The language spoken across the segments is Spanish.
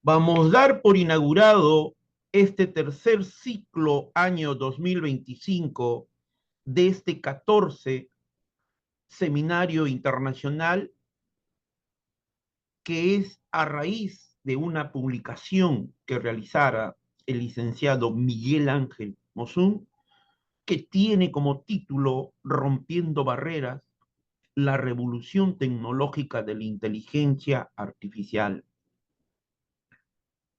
Vamos a dar por inaugurado este tercer ciclo año 2025 de este 14 seminario internacional que es a raíz de una publicación que realizara el licenciado Miguel Ángel Mosún, que tiene como título Rompiendo Barreras, la revolución tecnológica de la inteligencia artificial.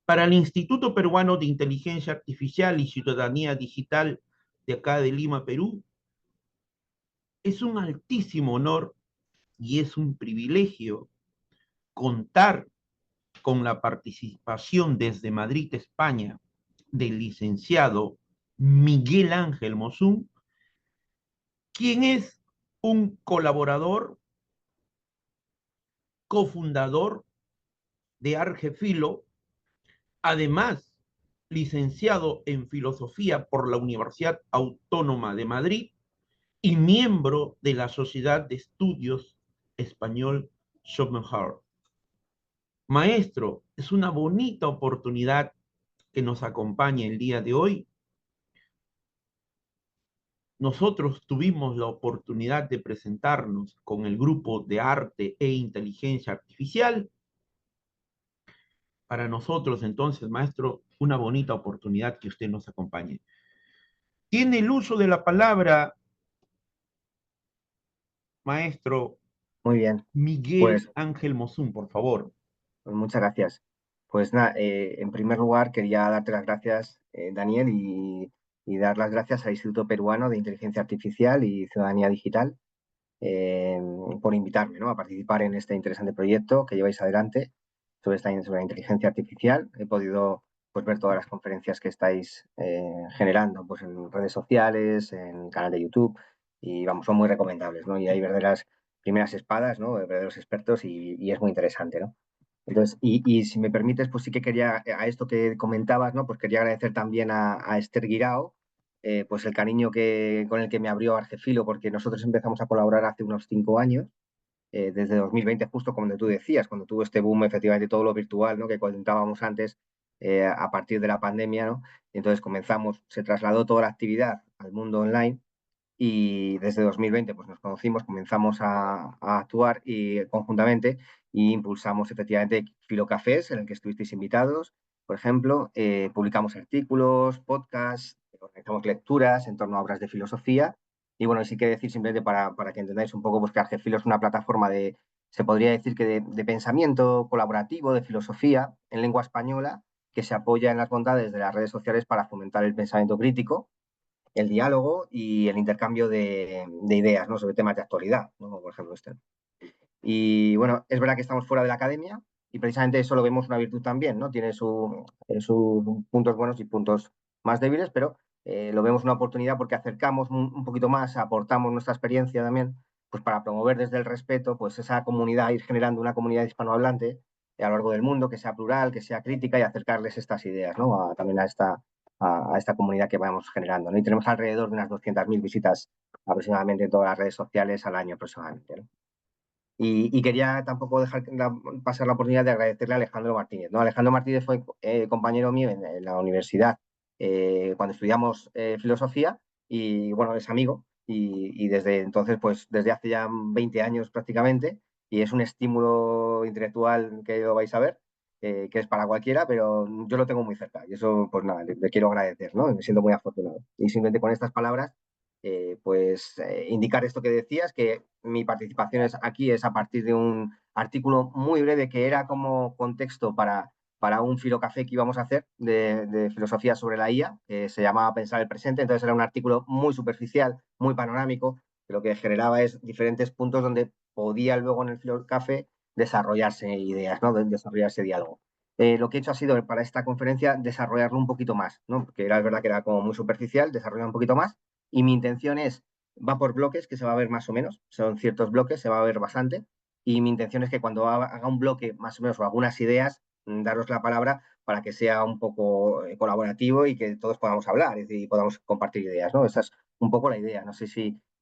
Para el Instituto Peruano de Inteligencia Artificial y Ciudadanía Digital de acá de Lima, Perú, es un altísimo honor y es un privilegio contar con la participación desde Madrid, España, del licenciado Miguel Ángel Mosún, quien es un colaborador, cofundador de Argefilo, además licenciado en Filosofía por la Universidad Autónoma de Madrid y miembro de la Sociedad de Estudios Español Schopenhauer. Maestro, es una bonita oportunidad que nos acompañe el día de hoy. Nosotros tuvimos la oportunidad de presentarnos con el grupo de arte e inteligencia artificial. Para nosotros, entonces, maestro, una bonita oportunidad que usted nos acompañe. Tiene el uso de la palabra, maestro Muy bien, Miguel pues, Ángel Mosún, por favor. pues muchas gracias. Pues nada, en primer lugar quería darte las gracias, Daniel, y dar las gracias al Instituto Peruano de Inteligencia Artificial y Ciudadanía Digital eh, por invitarme, ¿no?, a participar en este interesante proyecto que lleváis adelante sobre la inteligencia artificial. He podido, pues, ver todas las conferencias que estáis generando, pues, en redes sociales, en el canal de YouTube, y vamos, son muy recomendables, ¿no? Y hay verdaderas primeras espadas, ¿no?, de verdaderos expertos, y es muy interesante, ¿no? Entonces, y si me permites, pues sí que quería, a esto que comentabas, ¿no? Pues quería agradecer también a Esther Guirao, pues el cariño con el que me abrió Argefilo, porque nosotros empezamos a colaborar hace unos 5 años, desde 2020, justo como tú decías, cuando tuvo este boom, efectivamente, todo lo virtual, ¿no?, que comentábamos antes, a partir de la pandemia, ¿no? Entonces comenzamos, se trasladó toda la actividad al mundo online, y desde 2020 pues nos conocimos, comenzamos a actuar conjuntamente, y impulsamos efectivamente Filocafés, en el que estuvisteis invitados, por ejemplo. Publicamos artículos, podcasts, organizamos lecturas en torno a obras de filosofía. Y bueno, sí que decir simplemente para que entendáis un poco, pues que Argefilo es una plataforma se podría decir que de pensamiento colaborativo, de filosofía en lengua española, que se apoya en las bondades de las redes sociales para fomentar el pensamiento crítico, el diálogo y el intercambio de ideas, ¿no?, sobre temas de actualidad, ¿no?, por ejemplo este. Y bueno, es verdad que estamos fuera de la academia, y precisamente eso lo vemos una virtud también, ¿no? Tiene sus puntos buenos y puntos más débiles, pero lo vemos una oportunidad porque acercamos un poquito más, aportamos nuestra experiencia también, pues para promover desde el respeto, pues esa comunidad, ir generando una comunidad hispanohablante a lo largo del mundo, que sea plural, que sea crítica, y acercarles estas ideas, ¿no?, también a esta comunidad que vamos generando, ¿no? Y tenemos alrededor de unas 200.000 visitas aproximadamente en todas las redes sociales al año aproximadamente, ¿no? Y quería tampoco pasar la oportunidad de agradecerle a Alejandro Martínez, ¿no? Alejandro Martínez fue compañero mío en la universidad, cuando estudiamos filosofía, y bueno, es amigo, y desde entonces, pues desde hace ya 20 años prácticamente, y es un estímulo intelectual que lo vais a ver, que es para cualquiera, pero yo lo tengo muy cerca, y eso, pues nada, le quiero agradecer, ¿no? Me siento muy afortunado. Y simplemente con estas palabras, indicar esto que decías, que mi participación aquí es a partir de un artículo muy breve que era como contexto para un filocafé que íbamos a hacer de filosofía sobre la IA, que se llamaba Pensar el presente. Entonces era un artículo muy superficial, muy panorámico, que lo que generaba es diferentes puntos donde podía luego en el filocafé desarrollarse ideas, ¿no?, desarrollarse diálogo. Lo que he hecho ha sido, para esta conferencia, desarrollarlo un poquito más, ¿no?, porque era verdad que era como muy superficial, desarrollar un poquito más, y mi intención va por bloques, que se va a ver más o menos, son ciertos bloques, se va a ver bastante, y mi intención es que cuando haga un bloque más o menos o algunas ideas, daros la palabra para que sea un poco colaborativo y que todos podamos hablar, es decir, podamos compartir ideas, ¿no? Esa es un poco la idea. No sé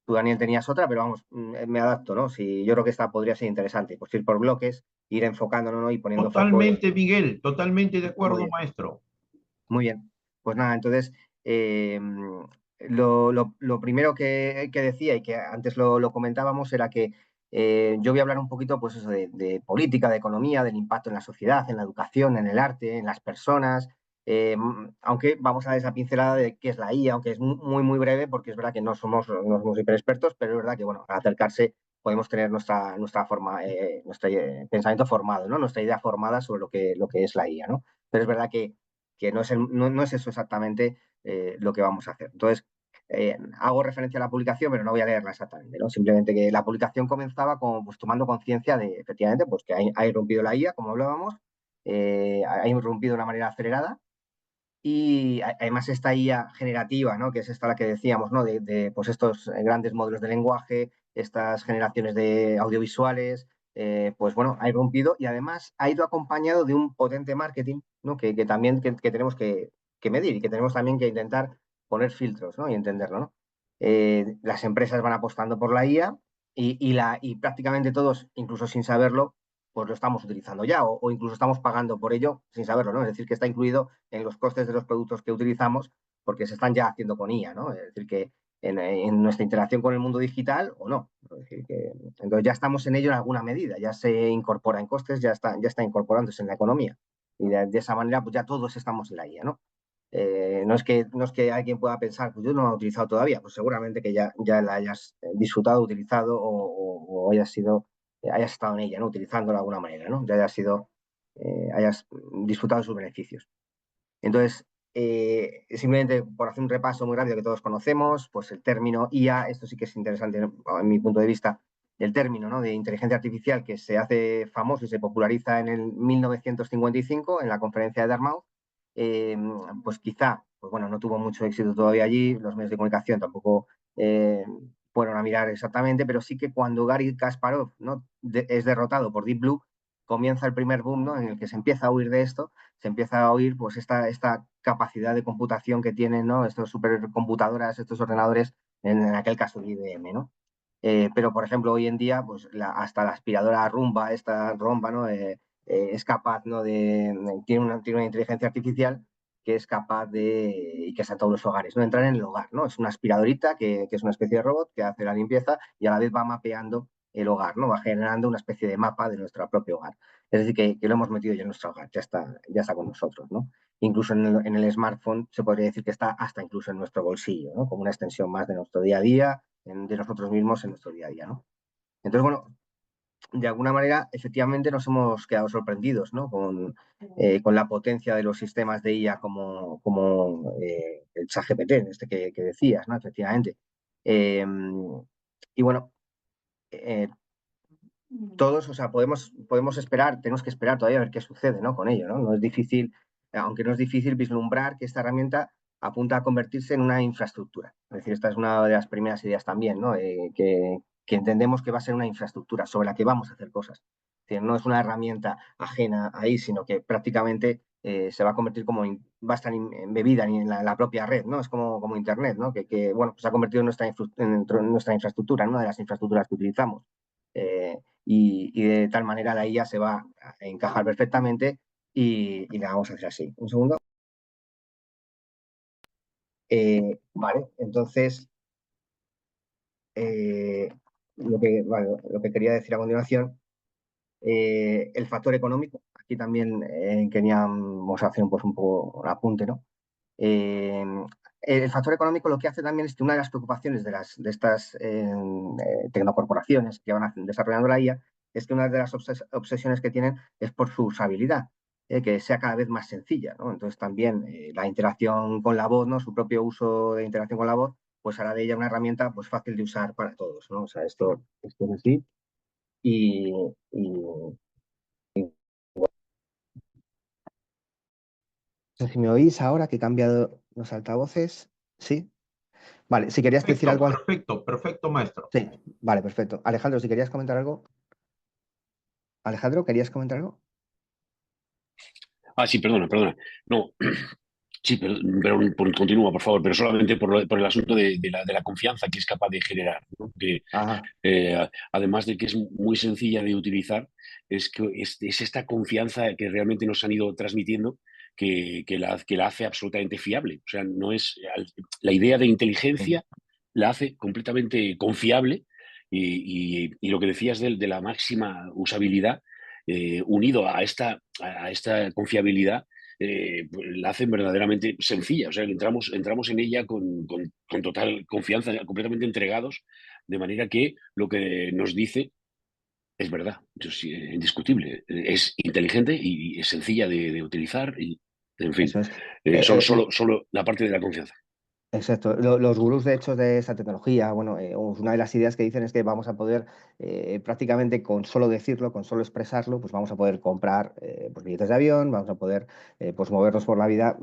tú, Daniel, tenías otra, pero vamos, me adapto, ¿no? Si yo creo que esta podría ser interesante, pues ir por bloques, ir enfocándonos, ¿no? Y poniendo foco en... Totalmente, Miguel, totalmente de Muy acuerdo, bien. maestro. Muy bien, pues nada, entonces eh, lo primero que decía y que antes lo comentábamos era que yo voy a hablar un poquito pues eso, de política, de economía, del impacto en la sociedad, en la educación, en el arte, en las personas, aunque vamos a dar esa pincelada de qué es la IA, aunque es muy breve porque es verdad que no somos hiper expertos, pero es verdad que bueno, al acercarse podemos tener nuestra forma, nuestro pensamiento formado, ¿no? Nuestra idea formada sobre lo que es la IA, ¿no? Pero es verdad que no es eso exactamente lo que vamos a hacer. Entonces, hago referencia a la publicación, pero no voy a leerla exactamente, ¿no? Simplemente que la publicación comenzaba como, pues, tomando conciencia de, efectivamente, pues, que ha irrumpido la IA, como hablábamos, ha irrumpido de una manera acelerada y además esta IA generativa, ¿no? Que es esta la que decíamos, ¿no? Pues estos grandes modelos de lenguaje, estas generaciones de audiovisuales, pues bueno, ha irrumpido y además ha ido acompañado de un potente marketing, ¿no? Que también que tenemos que medir y que tenemos también que intentar poner filtros, ¿no? Y entenderlo, ¿no? Las empresas van apostando por la IA y prácticamente todos, incluso sin saberlo, pues lo estamos utilizando ya o incluso estamos pagando por ello sin saberlo, ¿no? Es decir, que está incluido en los costes de los productos que utilizamos porque se están ya haciendo con IA, ¿no? Es decir, que en nuestra interacción con el mundo digital o no. Es decir, que, entonces ya estamos en ello en alguna medida, ya se incorpora en costes, ya está incorporándose en la economía. Y de esa manera, pues ya todos estamos en la IA, ¿no? No es que alguien pueda pensar, pues yo no lo he utilizado todavía, pues seguramente que ya la hayas disfrutado, utilizado o hayas estado en ella, ¿no? Utilizándola de alguna manera, ¿no? Ya hayas disfrutado de sus beneficios. Entonces, simplemente por hacer un repaso muy rápido que todos conocemos, pues el término IA, esto sí que es interesante, ¿no? En mi punto de vista, el término, ¿no? De inteligencia artificial que se hace famoso y se populariza en el 1955 en la conferencia de Dartmouth, eh, pues quizá, pues bueno, no tuvo mucho éxito todavía allí, los medios de comunicación tampoco eh, fueron a mirar exactamente, pero sí que cuando Gary Kasparov, ¿no? Es derrotado por Deep Blue, comienza el primer boom, ¿no? En el que se empieza a huir de esto, se empieza a oír pues esta capacidad de computación que tienen, ¿no? Estos supercomputadoras, estos ordenadores, en aquel caso de IBM, ¿no? Pero, por ejemplo, hoy en día, pues hasta la aspiradora Rumba, esta Romba, ¿no? Es capaz, ¿no? Tiene una inteligencia artificial que es capaz y que está en todos los hogares, ¿no? Entrar en el hogar, ¿no? Es una aspiradorita que es una especie de robot que hace la limpieza y a la vez va mapeando el hogar, ¿no? Va generando una especie de mapa de nuestro propio hogar. Es decir, que lo hemos metido ya en nuestro hogar, ya está con nosotros, ¿no? Incluso en el smartphone se podría decir que está hasta incluso en nuestro bolsillo, ¿no? Como una extensión más de nuestro día a día, de nosotros mismos en nuestro día a día, ¿no? Entonces, bueno, de alguna manera, efectivamente nos hemos quedado sorprendidos, ¿no? Con la potencia de los sistemas de IA como el ChatGPT, que decías, ¿no? Efectivamente. Eh, y bueno, eh, todos, o sea, podemos esperar, tenemos que esperar todavía a ver qué sucede, ¿no? Con ello, ¿no? No es difícil, aunque no es difícil vislumbrar que esta herramienta apunta a convertirse en una infraestructura. Es decir, esta es una de las primeras ideas también, ¿no? Que entendemos que va a ser una infraestructura sobre la que vamos a hacer cosas. Es decir, no es una herramienta ajena ahí, sino que prácticamente se va a convertir va a estar embebida en la propia red, ¿no? Es como Internet, ¿no? Bueno, pues se ha convertido en nuestra infraestructura, en una de las infraestructuras que utilizamos. Y de tal manera la IA se va a encajar perfectamente y la vamos a hacer así. Un segundo. Vale, entonces, eh, lo que quería decir a continuación, el factor económico. Aquí también queríamos hacer pues, un poco un apunte, ¿no? Eh, el factor económico lo que hace también es que una de las preocupaciones de estas tecnocorporaciones que van desarrollando la IA es que una de las obsesiones que tienen es por su usabilidad, que sea cada vez más sencilla, ¿no? Entonces también la interacción con la voz, ¿no? Su propio uso de interacción con la voz, pues hará de ella una herramienta pues, fácil de usar para todos, ¿no? O sea, esto es así. Y, y no sé si me oís ahora que he cambiado los altavoces. Sí. Vale, si querías decir Perfecto, algo. perfecto, perfecto, maestro. Sí, vale, perfecto. Alejandro, si querías comentar algo. Alejandro, ¿querías comentar algo? Sí, perdona. No, Sí, continúa, por favor, pero solamente por el asunto de la confianza que es capaz de generar, ¿no? Que, Ajá. además de que es muy sencilla de utilizar, es que es esta confianza que realmente nos han ido transmitiendo que la hace absolutamente fiable. O sea, no es la idea de Sí, inteligencia la hace completamente confiable y lo que decías de la máxima usabilidad, unido a esta confiabilidad, pues, la hacen verdaderamente sencilla. O sea, que entramos en ella con total confianza, completamente entregados, de manera que lo que nos dice es verdad, eso sí, indiscutible. Es inteligente y es sencilla de utilizar y, en fin, eso es. solo la parte de la confianza. Exacto. Los gurús, de hecho, de esa tecnología, bueno, una de las ideas que dicen es que vamos a poder, prácticamente con solo decirlo, con solo expresarlo, pues vamos a poder comprar pues billetes de avión, vamos a poder pues movernos por la vida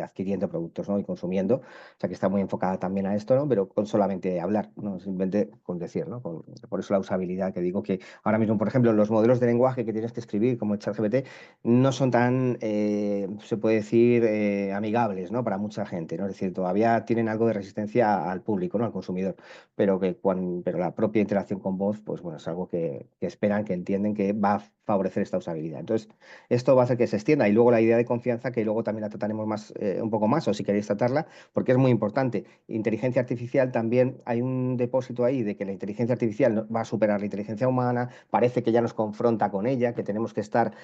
adquiriendo productos, ¿no? Y consumiendo. O sea que está muy enfocada también a esto, ¿no? Pero con solamente hablar, ¿no? Simplemente con decir, ¿no? Por eso la usabilidad que digo que ahora mismo, por ejemplo, los modelos de lenguaje que tienes que escribir, como el ChatGPT, no son tan, se puede decir, amigables, ¿no? Para mucha gente, ¿no? Es decir, todavía tienen algo de resistencia al público, ¿no? Al consumidor, pero la propia interacción con voz, pues bueno, es algo que esperan, que entienden que va a favorecer esta usabilidad. Entonces, esto va a hacer que se extienda y luego la idea de confianza, que luego también la trataremos más, un poco más, o si queréis tratarla, porque es muy importante. Inteligencia artificial también hay un depósito ahí de que la inteligencia artificial va a superar la inteligencia humana, parece que ya nos confronta con ella, que tenemos que estar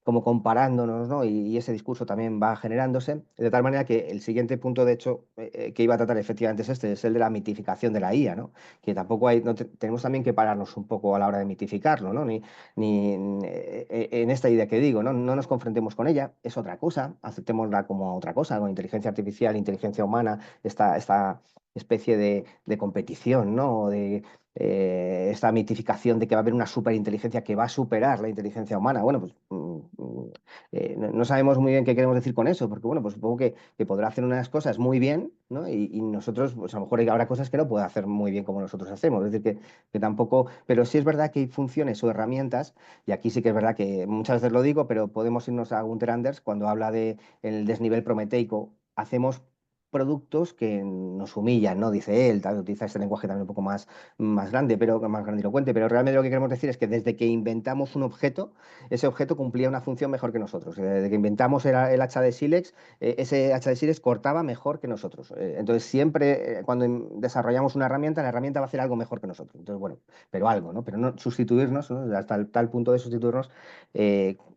como comparándonos, ¿no? Y ese discurso también va generándose, de tal manera que el siguiente punto, de hecho, que iba a tratar efectivamente es este, es el de la mitificación de la IA, ¿no? Que tampoco hay, no tenemos también que pararnos un poco a la hora de mitificarlo, ¿no? Ni en esta idea que digo, ¿no? No nos confrontemos con ella, es otra cosa, aceptémosla como otra cosa, con inteligencia artificial, inteligencia humana, esta especie de competición, ¿no? O de esta mitificación de que va a haber una superinteligencia que va a superar la inteligencia humana. Bueno, pues no sabemos muy bien qué queremos decir con eso, porque bueno, pues supongo que podrá hacer unas cosas muy bien, ¿no? Y nosotros, pues a lo mejor habrá cosas que no puede hacer muy bien como nosotros hacemos. Es decir, que tampoco, pero sí es verdad que hay funciones o herramientas, y aquí sí que es verdad que muchas veces lo digo, pero podemos irnos a Gunther Anders cuando habla de el desnivel prometeico. Hacemos productos que nos humillan, ¿no? Dice él, utiliza este lenguaje también un poco más grande, pero más grandilocuente, pero realmente lo que queremos decir es que desde que inventamos un objeto, ese objeto cumplía una función mejor que nosotros. Desde que inventamos el hacha de sílex, ese hacha de sílex cortaba mejor que nosotros. Entonces, siempre cuando desarrollamos una herramienta, la herramienta va a hacer algo mejor que nosotros. Entonces, bueno, pero algo, ¿no? Pero no sustituirnos, ¿no? Hasta tal punto de sustituirnos,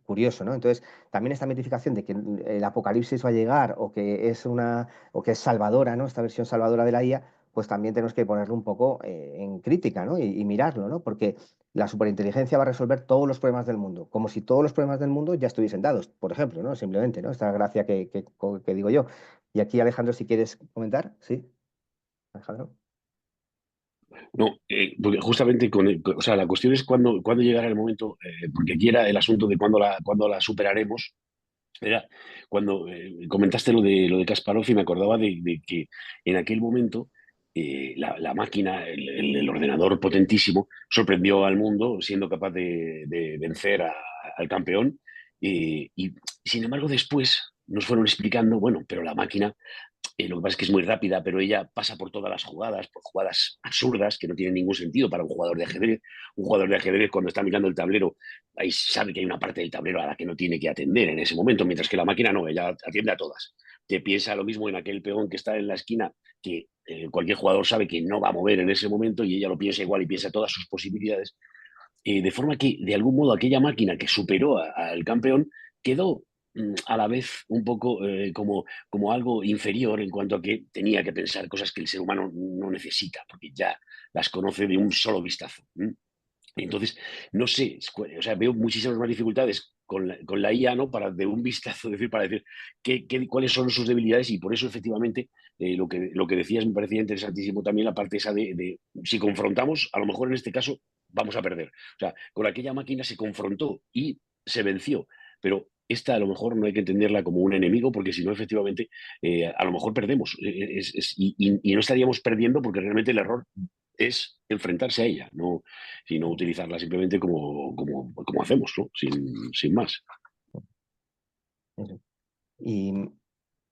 curioso, ¿no? Entonces, también esta mitificación de que el apocalipsis va a llegar o que es salvadora, ¿no? Esta versión salvadora de la IA, pues también tenemos que ponerlo un poco en crítica, ¿no? Y mirarlo, ¿no? Porque la superinteligencia va a resolver todos los problemas del mundo, como si todos los problemas del mundo ya estuviesen dados, por ejemplo, ¿no? Simplemente, ¿no? Esta gracia que digo yo. Y aquí, Alejandro, si quieres comentar, ¿sí? Alejandro. No, porque justamente o sea, la cuestión es cuándo llegará el momento, porque aquí era el asunto de cuándo la superaremos. Era cuando comentaste lo de Kasparov y me acordaba de que en aquel momento la máquina, el ordenador potentísimo, sorprendió al mundo siendo capaz de vencer al campeón. Y sin embargo, después nos fueron explicando, bueno, pero la máquina, lo que pasa es que es muy rápida, pero ella pasa por todas las jugadas, por jugadas absurdas que no tienen ningún sentido para un jugador de ajedrez. Un jugador de ajedrez, cuando está mirando el tablero, ahí sabe que hay una parte del tablero a la que no tiene que atender en ese momento, mientras que la máquina no, ella atiende a todas. Te piensa lo mismo en aquel peón que está en la esquina, que cualquier jugador sabe que no va a mover en ese momento y ella lo piensa igual y piensa todas sus posibilidades. De forma que, de algún modo, aquella máquina que superó al campeón quedó a la vez un poco como algo inferior en cuanto a que tenía que pensar cosas que el ser humano no necesita, porque ya las conoce de un solo vistazo. Entonces, no sé, o sea, veo muchísimas más dificultades con la IA, ¿no? Para de un vistazo, para decir cuáles son sus debilidades y por eso, efectivamente, lo que decías me parecía interesantísimo también la parte esa de si confrontamos, a lo mejor en este caso vamos a perder. O sea, con aquella máquina se confrontó y se venció, pero esta a lo mejor no hay que entenderla como un enemigo porque si no, efectivamente, a lo mejor perdemos y no estaríamos perdiendo porque realmente el error es enfrentarse a ella, no, sino utilizarla simplemente como hacemos, ¿no? Sin más. Eso. Y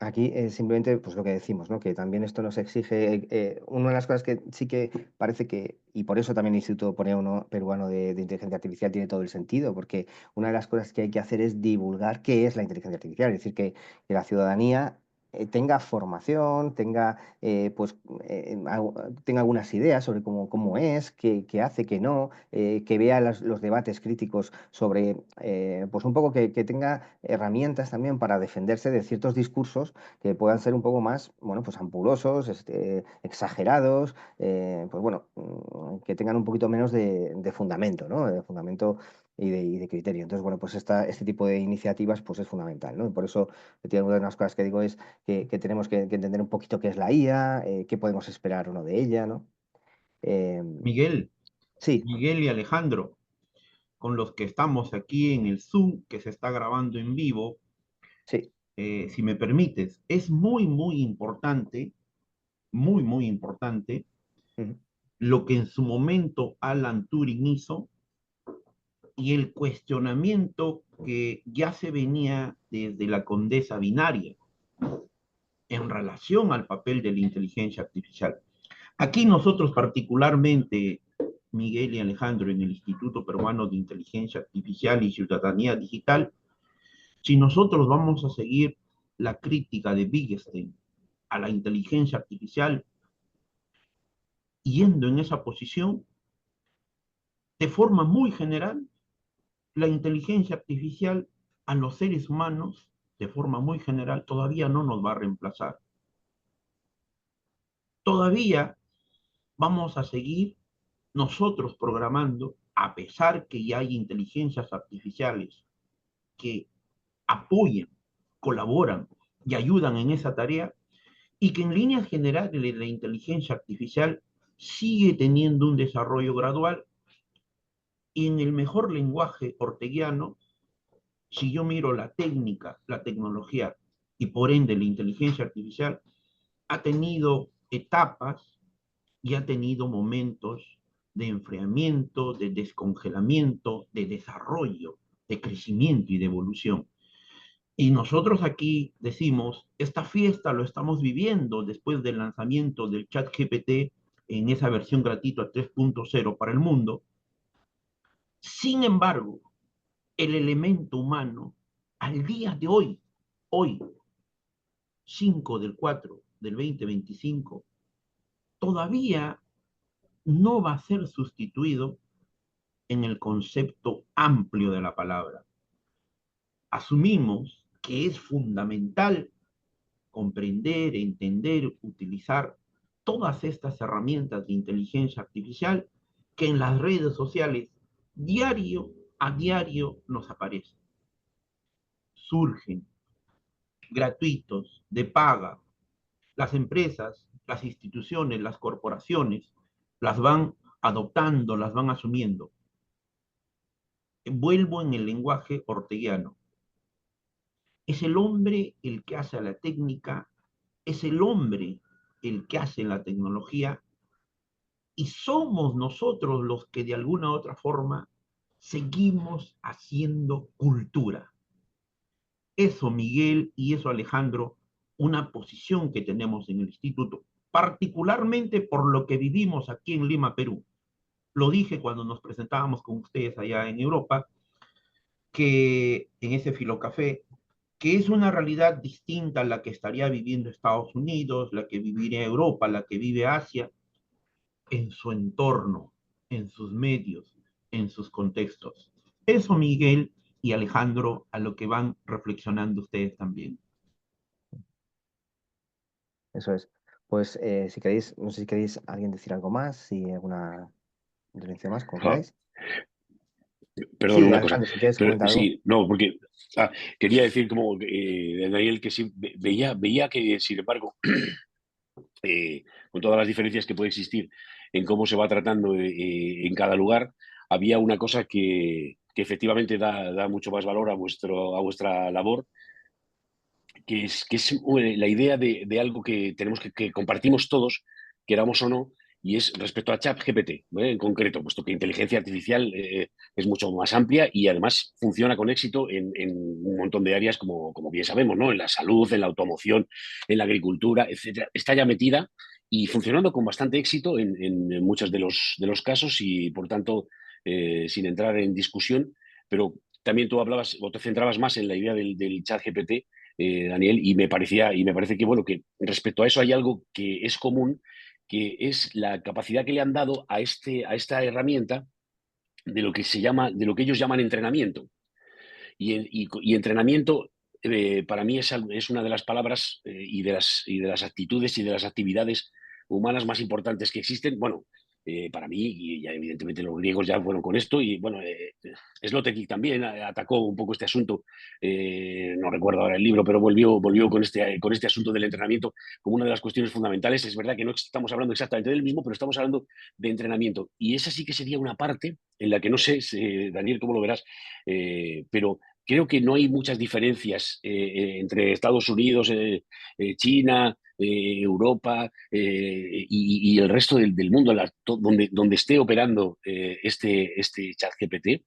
Aquí simplemente pues lo que decimos, ¿no? Que también esto nos exige, una de las cosas que sí que parece que, y por eso también el Instituto Peruano de Inteligencia Artificial tiene todo el sentido, porque una de las cosas que hay que hacer es divulgar qué es la inteligencia artificial, es decir, que la ciudadanía tenga formación, tenga, tenga algunas ideas sobre cómo es, qué hace, qué no, que vea los debates críticos sobre, pues un poco que tenga herramientas también para defenderse de ciertos discursos que puedan ser un poco más, bueno, pues ampulosos, exagerados, pues bueno, que tengan un poquito menos de fundamento, ¿no? De fundamento y de criterio. Entonces, bueno, pues este tipo de iniciativas pues es fundamental, ¿no? Y por eso, una de las cosas que digo es que tenemos que entender un poquito qué es la IA, qué podemos esperar o no de ella, ¿no? Eh, Miguel, sí, Miguel y Alejandro, con los que estamos aquí en el Zoom, que se está grabando en vivo, sí. si me permites, es muy, muy importante, muy, muy importante, Ujú. lo que en su momento Alan Turing hizo y el cuestionamiento que ya se venía desde la condesa binaria en relación al papel de la inteligencia artificial. Aquí nosotros particularmente, Miguel y Alejandro, en el Instituto Peruano de Inteligencia Artificial y Ciudadanía Digital, si nosotros vamos a seguir la crítica de Wittgenstein a la inteligencia artificial, yendo en esa posición, de forma muy general, la inteligencia artificial a los seres humanos, de forma muy general, todavía no nos va a reemplazar. Todavía vamos a seguir nosotros programando, a pesar que ya hay inteligencias artificiales que apoyan, colaboran y ayudan en esa tarea, y que en líneas generales la inteligencia artificial sigue teniendo un desarrollo gradual y en el mejor lenguaje orteguiano, si yo miro la técnica, la tecnología y por ende la inteligencia artificial, ha tenido etapas y ha tenido momentos de enfriamiento, de descongelamiento, de desarrollo, de crecimiento y de evolución. Y nosotros aquí decimos, esta fiesta lo estamos viviendo después del lanzamiento del chat GPT en esa versión gratuita 3.0 para el mundo. Sin embargo, el elemento humano, al día de hoy, 5 del 4 del 2025, todavía no va a ser sustituido en el concepto amplio de la palabra. Asumimos que es fundamental comprender, entender, utilizar todas estas herramientas de inteligencia artificial que en las redes sociales diario a diario nos aparecen. Surgen gratuitos, de paga. Las empresas, las instituciones, las corporaciones las van adoptando, las van asumiendo. Vuelvo en el lenguaje orteguiano. Es el hombre el que hace la técnica, es el hombre el que hace la tecnología y somos nosotros los que de alguna u otra forma seguimos haciendo cultura. Eso, Miguel, y eso, Alejandro, una posición que tenemos en el instituto, particularmente por lo que vivimos aquí en Lima, Perú. Lo dije cuando nos presentábamos con ustedes allá en Europa, que en ese filocafé, que es una realidad distinta a la que estaría viviendo Estados Unidos, la que viviría Europa, la que vive Asia, en su entorno, en sus medios, en sus contextos. Eso, Miguel y Alejandro, a lo que van reflexionando ustedes también. Eso es. Pues si queréis, no sé si queréis alguien decir algo más, si alguna intervención más, como Ah, queráis. perdón, Sí, una cosa. Alejandro, si quieres Pero comentar algo. sí, no, porque quería decir como Daniel que sí, veía que, sin embargo, con todas las diferencias que puede existir en cómo se va tratando en cada lugar, había una cosa que efectivamente da mucho más valor a vuestra labor, que es la idea de algo que tenemos que compartimos todos, queramos o no, y es respecto a ChatGPT, en concreto, puesto que inteligencia artificial es mucho más amplia y además funciona con éxito en un montón de áreas, como bien sabemos, ¿no? En la salud, en la automoción, en la agricultura, etcétera. Está ya metida y funcionando con bastante éxito en muchos de los casos y, por tanto, sin entrar en discusión, pero también tú hablabas o te centrabas más en la idea del chat GPT, Daniel, y me parece que, bueno, que respecto a eso hay algo que es común, que es la capacidad que le han dado a esta herramienta de lo que se llama, de lo que ellos llaman entrenamiento. Y entrenamiento para mí es una de las palabras y de las actitudes y de las actividades humanas más importantes que existen. Bueno, para mí, y ya evidentemente los griegos ya fueron con esto, y bueno, Slotekik también atacó un poco este asunto, no recuerdo ahora el libro, pero volvió con este asunto del entrenamiento como una de las cuestiones fundamentales. Es verdad que no estamos hablando exactamente del mismo, pero estamos hablando de entrenamiento. Y esa sí que sería una parte en la que no sé, Daniel, cómo lo verás, pero creo que no hay muchas diferencias entre Estados Unidos, China, Europa y el resto del mundo donde esté operando este chat GPT.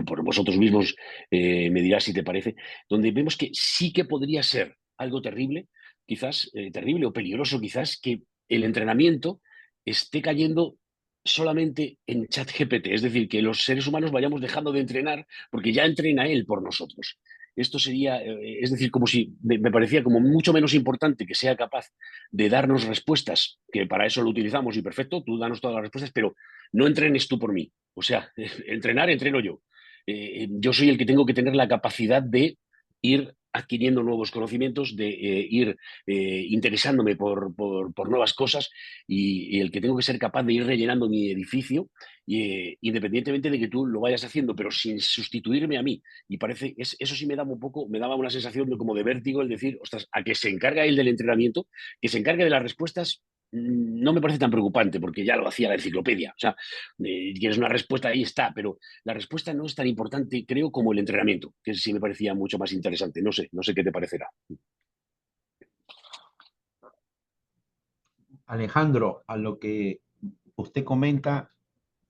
Por vosotros mismos me dirás si te parece, donde vemos que sí que podría ser algo terrible, quizás terrible o peligroso, quizás que el entrenamiento esté cayendo solamente en ChatGPT, es decir, que los seres humanos vayamos dejando de entrenar porque ya entrena él por nosotros. Esto sería, es decir, como si me parecía como mucho menos importante que sea capaz de darnos respuestas, que para eso lo utilizamos y perfecto, tú danos todas las respuestas, pero no entrenes tú por mí. O sea, entrenar, entreno yo. Yo soy el que tengo que tener la capacidad de ir adquiriendo nuevos conocimientos, de ir interesándome por nuevas cosas y el que tengo que ser capaz de ir rellenando mi edificio, independientemente de que tú lo vayas haciendo, pero sin sustituirme a mí. Y parece, eso sí me daba un poco, me daba una sensación como de vértigo el decir, ostras, a que se encarga él del entrenamiento, que se encargue de las respuestas, no me parece tan preocupante, porque ya lo hacía la enciclopedia. O sea, quieres una respuesta, ahí está, pero la respuesta no es tan importante, creo, como el entrenamiento, que sí me parecía mucho más interesante. No sé qué te parecerá. Alejandro, a lo que usted comenta,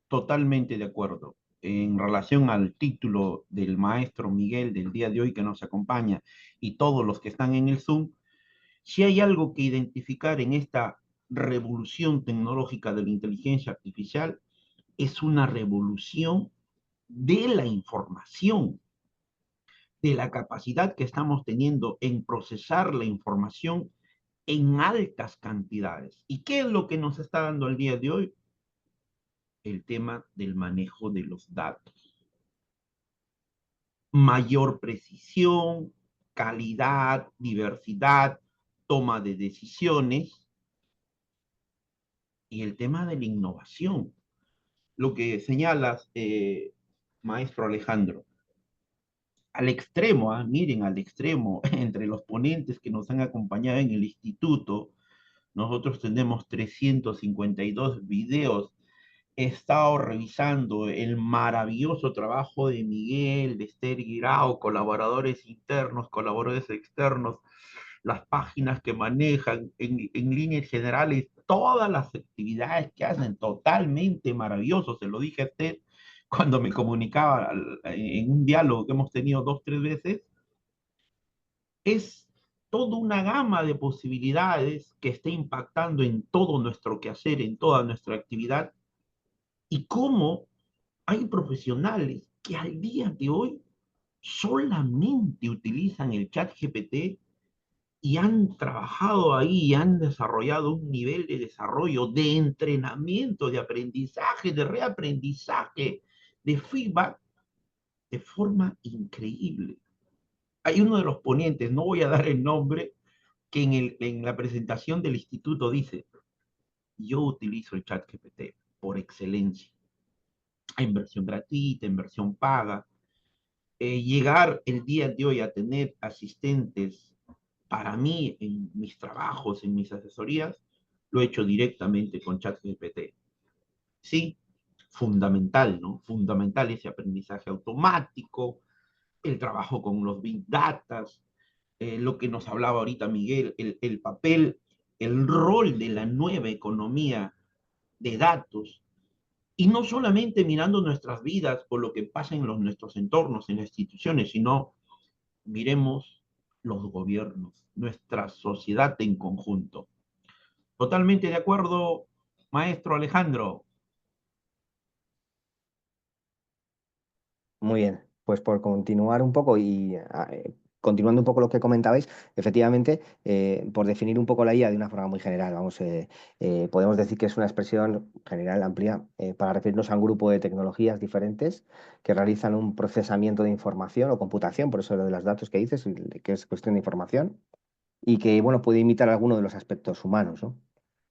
totalmente de acuerdo. En relación al título del maestro Miguel del día de hoy que nos acompaña y todos los que están en el Zoom, si hay algo que identificar en esta revolución tecnológica de la inteligencia artificial, es una revolución de la información, de la capacidad que estamos teniendo en procesar la información en altas cantidades. ¿Y qué es lo que nos está dando el día de hoy? El tema del manejo de los datos. Mayor precisión, calidad, diversidad, toma de decisiones y el tema de la innovación. Lo que señalas, maestro Alejandro, al extremo, miren, al extremo, entre los ponentes que nos han acompañado en el instituto, nosotros tenemos 352 videos. He estado revisando el maravilloso trabajo de Miguel, de Esther Guirao, colaboradores internos, colaboradores externos, las páginas que manejan en líneas generales, todas las actividades que hacen, totalmente maravilloso. Se lo dije a Esther cuando me comunicaba en un diálogo que hemos tenido dos, tres veces. Es toda una gama de posibilidades que está impactando en todo nuestro quehacer, en toda nuestra actividad, y cómo hay profesionales que al día de hoy solamente utilizan el chat GPT y han trabajado ahí y han desarrollado un nivel de desarrollo, de entrenamiento, de aprendizaje, de reaprendizaje, de feedback, de forma increíble. Hay uno de los ponentes, no voy a dar el nombre, que en la presentación del instituto dice, yo utilizo el chat GPT por excelencia, en versión gratuita, en versión paga. Llegar el día de hoy a tener asistentes para mí en mis trabajos, en mis asesorías, lo he hecho directamente con ChatGPT. Sí, fundamental, ¿no? Fundamental ese aprendizaje automático, el trabajo con los big data, lo que nos hablaba ahorita Miguel, el papel, el rol de la nueva economía de datos, y no solamente mirando nuestras vidas o lo que pasa en nuestros entornos, en las instituciones, sino miremos los gobiernos, nuestra sociedad en conjunto. Totalmente de acuerdo, maestro Alejandro. Muy bien, pues por continuar un poco continuando un poco lo que comentabais, efectivamente, por definir un poco la IA de una forma muy general, vamos, podemos decir que es una expresión general amplia para referirnos a un grupo de tecnologías diferentes que realizan un procesamiento de información o computación, por eso lo de los datos que dices, que es cuestión de información, y que, bueno, puede imitar alguno de los aspectos humanos, ¿no?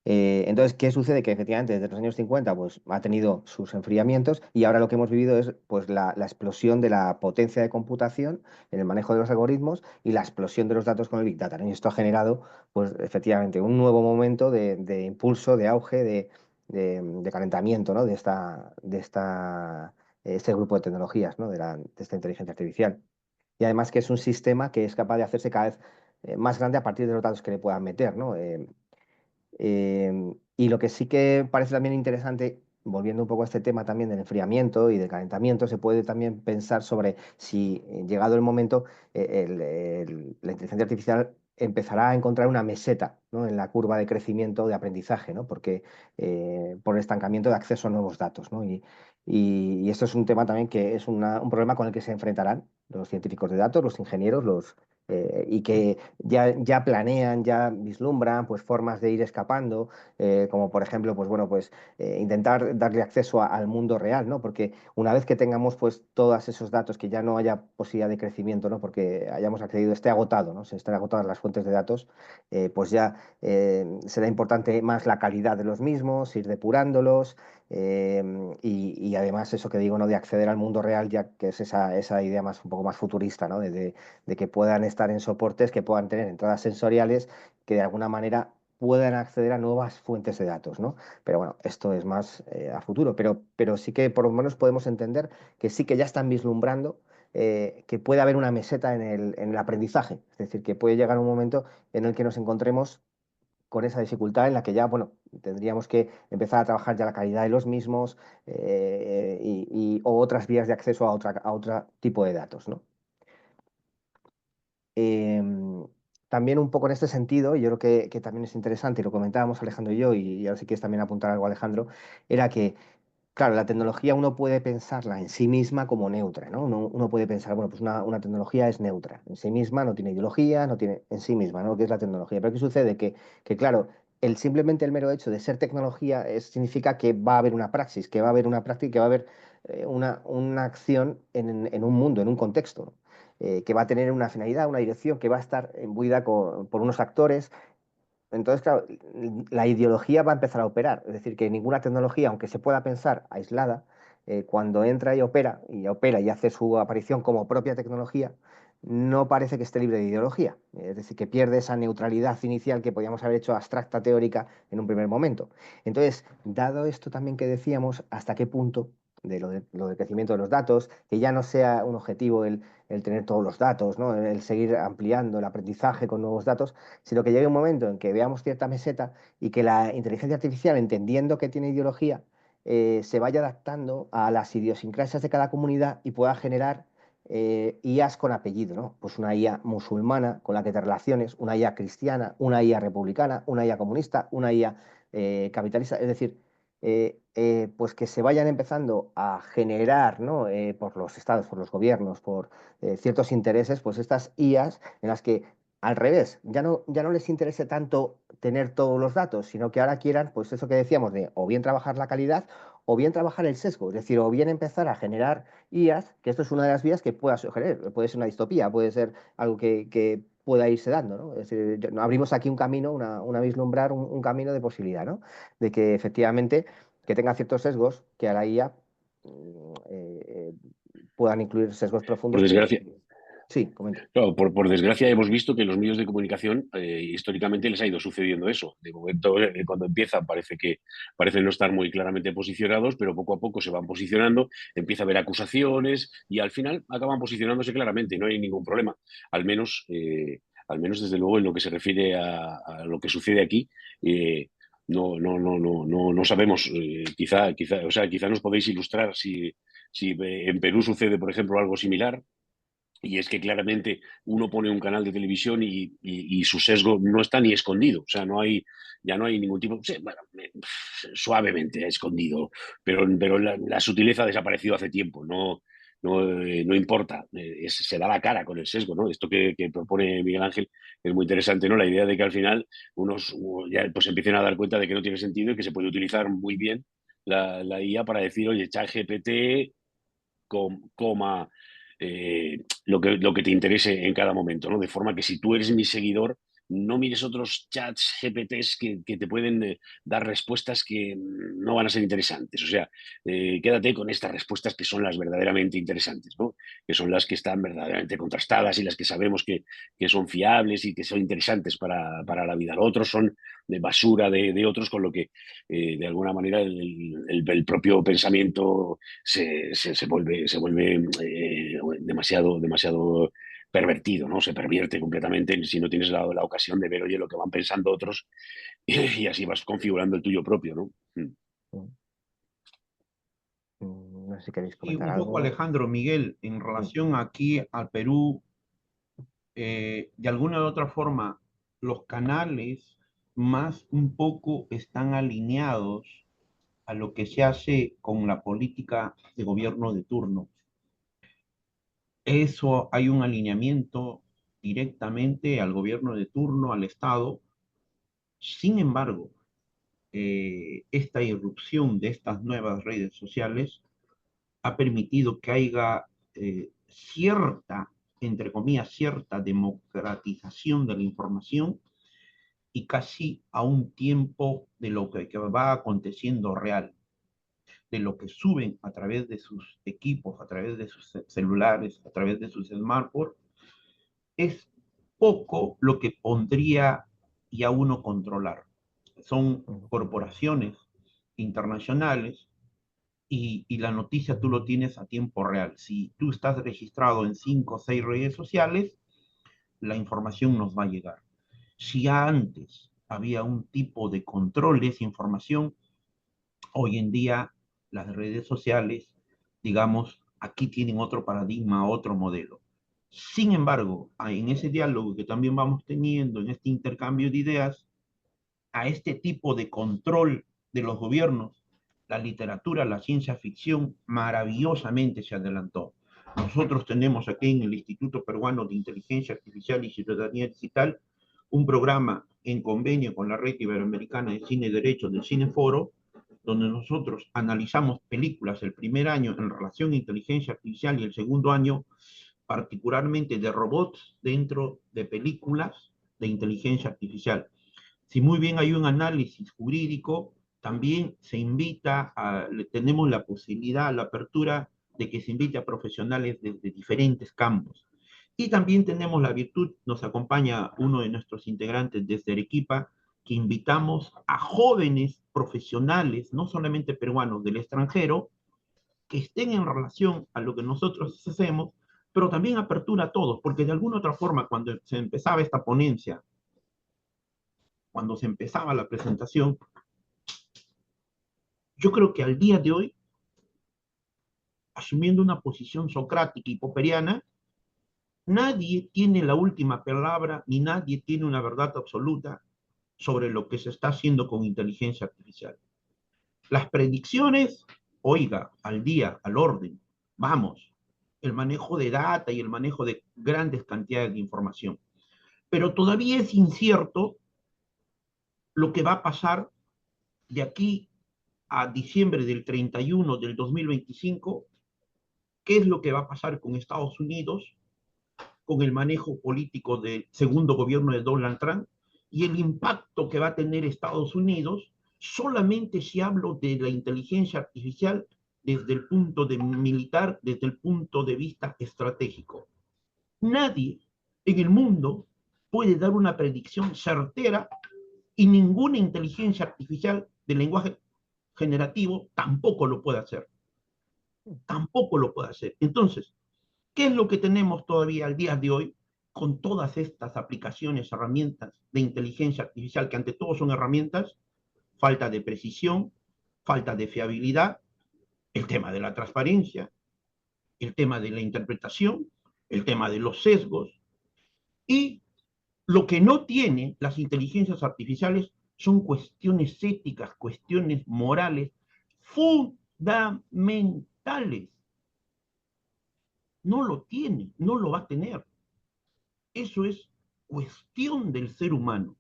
Entonces, ¿qué sucede? Que efectivamente desde los años 50 pues, ha tenido sus enfriamientos y ahora lo que hemos vivido es pues, la explosión de la potencia de computación en el manejo de los algoritmos y la explosión de los datos con el Big Data, ¿no? Y esto ha generado, pues, efectivamente, un nuevo momento de impulso, de auge, de calentamiento, ¿no? Este grupo de tecnologías, ¿no? De esta inteligencia artificial. Y además que es un sistema que es capaz de hacerse cada vez más grande a partir de los datos que le puedan meter, ¿no? Y lo que sí que parece también interesante, volviendo un poco a este tema también del enfriamiento y del calentamiento, se puede también pensar sobre si, llegado el momento, la inteligencia artificial empezará a encontrar una meseta, ¿no? En la curva de crecimiento de aprendizaje, ¿no? Porque por el estancamiento de acceso a nuevos datos, ¿no? Y esto es un tema también que es un problema con el que se enfrentarán los científicos de datos, los ingenieros, y que ya planean, ya vislumbran pues, formas de ir escapando, como por ejemplo, pues bueno, pues intentar darle acceso al mundo real, ¿no? Porque una vez que tengamos pues todos esos datos, que ya no haya posibilidad de crecimiento, ¿no? Porque hayamos accedido, esté agotado, ¿no? Se están agotadas las fuentes de datos, pues ya será importante más la calidad de los mismos, ir depurándolos. Y además eso que digo, ¿no? De acceder al mundo real, ya que es esa idea más un poco más futurista, ¿no? De que puedan estar en soportes, que puedan tener entradas sensoriales, que de alguna manera puedan acceder a nuevas fuentes de datos, ¿no? Pero bueno, esto es más a futuro, pero sí que por lo menos podemos entender que sí que ya están vislumbrando que puede haber una meseta en el aprendizaje, es decir, que puede llegar un momento en el que nos encontremos con esa dificultad en la que ya, bueno, tendríamos que empezar a trabajar ya la calidad de los mismos o otras vías de acceso a otro tipo de datos, ¿no? Em, También un poco en este sentido, y yo creo que también es interesante, y lo comentábamos Alejandro y yo, y ahora si quieres también apuntar algo Alejandro, era que claro, la tecnología uno puede pensarla en sí misma como neutra, ¿no? Uno puede pensar, bueno, pues una tecnología es neutra, en sí misma, no tiene ideología, no tiene en sí misma, ¿no? ¿Qué es la tecnología? Pero ¿qué sucede? Que claro, simplemente el mero hecho de ser tecnología significa que va a haber una praxis, que va a haber una práctica, que va a haber una acción en un mundo, en un contexto, ¿no? Que va a tener una finalidad, una dirección, que va a estar imbuida por unos actores. Entonces, claro, la ideología va a empezar a operar. Es decir, que ninguna tecnología, aunque se pueda pensar aislada, cuando entra y opera y hace su aparición como propia tecnología, no parece que esté libre de ideología. Es decir, que pierde esa neutralidad inicial que podíamos haber hecho abstracta, teórica, en un primer momento. Entonces, dado esto también que decíamos, ¿hasta qué punto lo del crecimiento de los datos, que ya no sea un objetivo el tener todos los datos, ¿no? El seguir ampliando el aprendizaje con nuevos datos, sino que llegue un momento en que veamos cierta meseta y que la inteligencia artificial, entendiendo que tiene ideología, se vaya adaptando a las idiosincrasias de cada comunidad y pueda generar IAs con apellido, ¿no? Pues una IA musulmana con la que te relaciones, una IA cristiana, una IA republicana, una IA comunista, una IA capitalista, es decir, pues que se vayan empezando a generar, ¿no? Por los estados, por los gobiernos, por ciertos intereses, pues estas IAs en las que al revés, ya no les interese tanto tener todos los datos, sino que ahora quieran, pues eso que decíamos, de o bien trabajar la calidad o bien trabajar el sesgo, es decir, o bien empezar a generar IAs, que esto es una de las vías que pueda sugerir, puede ser una distopía, puede ser algo que pueda irse dando, ¿no? Es decir, abrimos aquí un camino, una vislumbrar un camino de posibilidad, ¿no? De que efectivamente que tenga ciertos sesgos, que a la IA puedan incluir sesgos Por profundos que... desgracia, Sí, comenta. claro, por desgracia hemos visto que en los medios de comunicación históricamente les ha ido sucediendo eso. De momento, cuando empiezan parecen no estar muy claramente posicionados, pero poco a poco se van posicionando, empieza a haber acusaciones y al final acaban posicionándose claramente, no hay ningún problema. Al menos desde luego en lo que se refiere a lo que sucede aquí, no sabemos. Quizá, o sea, quizá nos podéis ilustrar si en Perú sucede, por ejemplo, algo similar. Y es que claramente uno pone un canal de televisión y su sesgo no está ni escondido. O sea, ya no hay ningún tipo, sí, bueno, suavemente escondido, pero la sutileza ha desaparecido hace tiempo. No importa, se da la cara con el sesgo, ¿no? Esto que propone Miguel Ángel es muy interesante, ¿no? La idea de que al final ya pues empiecen a dar cuenta de que no tiene sentido y que se puede utilizar muy bien la IA para decir, oye, ChatGPT, coma, lo que te interese en cada momento, ¿no? De forma que si tú eres mi seguidor, no mires otros chats GPTs que te pueden dar respuestas que no van a ser interesantes. O sea, quédate con estas respuestas que son las verdaderamente interesantes, ¿no? Que son las que están verdaderamente contrastadas y las que sabemos que son fiables y que son interesantes para la vida. Los otros son de basura de otros, con lo que de alguna manera el propio pensamiento se vuelve demasiado pervertido, ¿no? Se pervierte completamente si no tienes la ocasión de ver, oye, lo que van pensando otros y así vas configurando el tuyo propio, ¿no? No sé si queréis Y comentar un poco, algo. Alejandro, Miguel, en relación aquí al Perú, de alguna u otra forma, los canales más un poco están alineados a lo que se hace con la política de gobierno de turno. Eso hay un alineamiento directamente al gobierno de turno, al Estado. Sin embargo, esta irrupción de estas nuevas redes sociales ha permitido que haya cierta, entre comillas, cierta democratización de la información y casi a un tiempo de lo que va aconteciendo real, de lo que suben a través de sus equipos, a través de sus celulares, a través de sus smartphones, es poco lo que pondría ya uno controlar. Son corporaciones internacionales y la noticia tú lo tienes a tiempo real. Si tú estás registrado en 5 o 6 redes sociales, la información nos va a llegar. Si antes había un tipo de control de esa información, hoy en día las redes sociales, digamos, aquí tienen otro paradigma, otro modelo. Sin embargo, en ese diálogo que también vamos teniendo, en este intercambio de ideas, a este tipo de control de los gobiernos, la literatura, la ciencia ficción maravillosamente se adelantó. Nosotros tenemos aquí en el Instituto Peruano de Inteligencia Artificial y Ciudadanía Digital un programa en convenio con la Red Iberoamericana de Cine y Derecho del Cineforo, donde nosotros analizamos películas el primer año en relación a inteligencia artificial y el segundo año particularmente de robots dentro de películas de inteligencia artificial. Si muy bien hay un análisis jurídico, también tenemos la posibilidad, la apertura de que se invite a profesionales desde diferentes campos. Y también tenemos la virtud, nos acompaña uno de nuestros integrantes desde Arequipa, que invitamos a jóvenes profesionales, no solamente peruanos del extranjero, que estén en relación a lo que nosotros hacemos, pero también apertura a todos, porque de alguna otra forma, cuando se empezaba esta ponencia, cuando se empezaba la presentación, yo creo que al día de hoy, asumiendo una posición socrática y popperiana, nadie tiene la última palabra ni nadie tiene una verdad absoluta sobre lo que se está haciendo con inteligencia artificial. Las predicciones, oiga, al día, al orden, vamos, el manejo de data y el manejo de grandes cantidades de información. Pero todavía es incierto lo que va a pasar de aquí a diciembre del 31 del 2025, qué es lo que va a pasar con Estados Unidos, con el manejo político del segundo gobierno de Donald Trump y el impacto que va a tener Estados Unidos solamente si hablo de la inteligencia artificial desde el punto de militar, desde el punto de vista estratégico. Nadie en el mundo puede dar una predicción certera y ninguna inteligencia artificial de lenguaje generativo tampoco lo puede hacer. Tampoco lo puede hacer. Entonces, ¿qué es lo que tenemos todavía al día de hoy con todas estas aplicaciones, herramientas de inteligencia artificial, que ante todo son herramientas? falta de precisión, falta de fiabilidad, el tema de la transparencia, el tema de la interpretación, el tema de los sesgos. Y lo que no tienen las inteligencias artificiales son cuestiones éticas, cuestiones morales fundamentales. No lo tiene, no lo va a tener. Eso es cuestión del ser humano.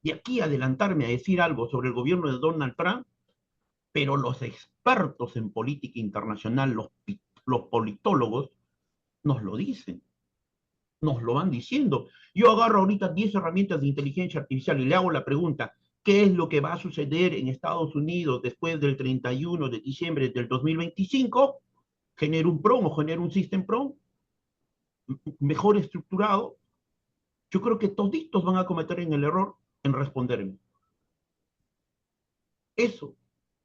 De aquí a adelantarme a decir algo sobre el gobierno de Donald Trump, pero los expertos en política internacional, los politólogos, nos lo dicen, nos lo van diciendo. Yo agarro ahorita 10 herramientas de inteligencia artificial y le hago la pregunta, ¿qué es lo que va a suceder en Estados Unidos después del 31 de diciembre del 2025? Genero un PROM o genero un System PROM mejor estructurado. Yo creo que toditos van a cometer en el error en responderme. Eso,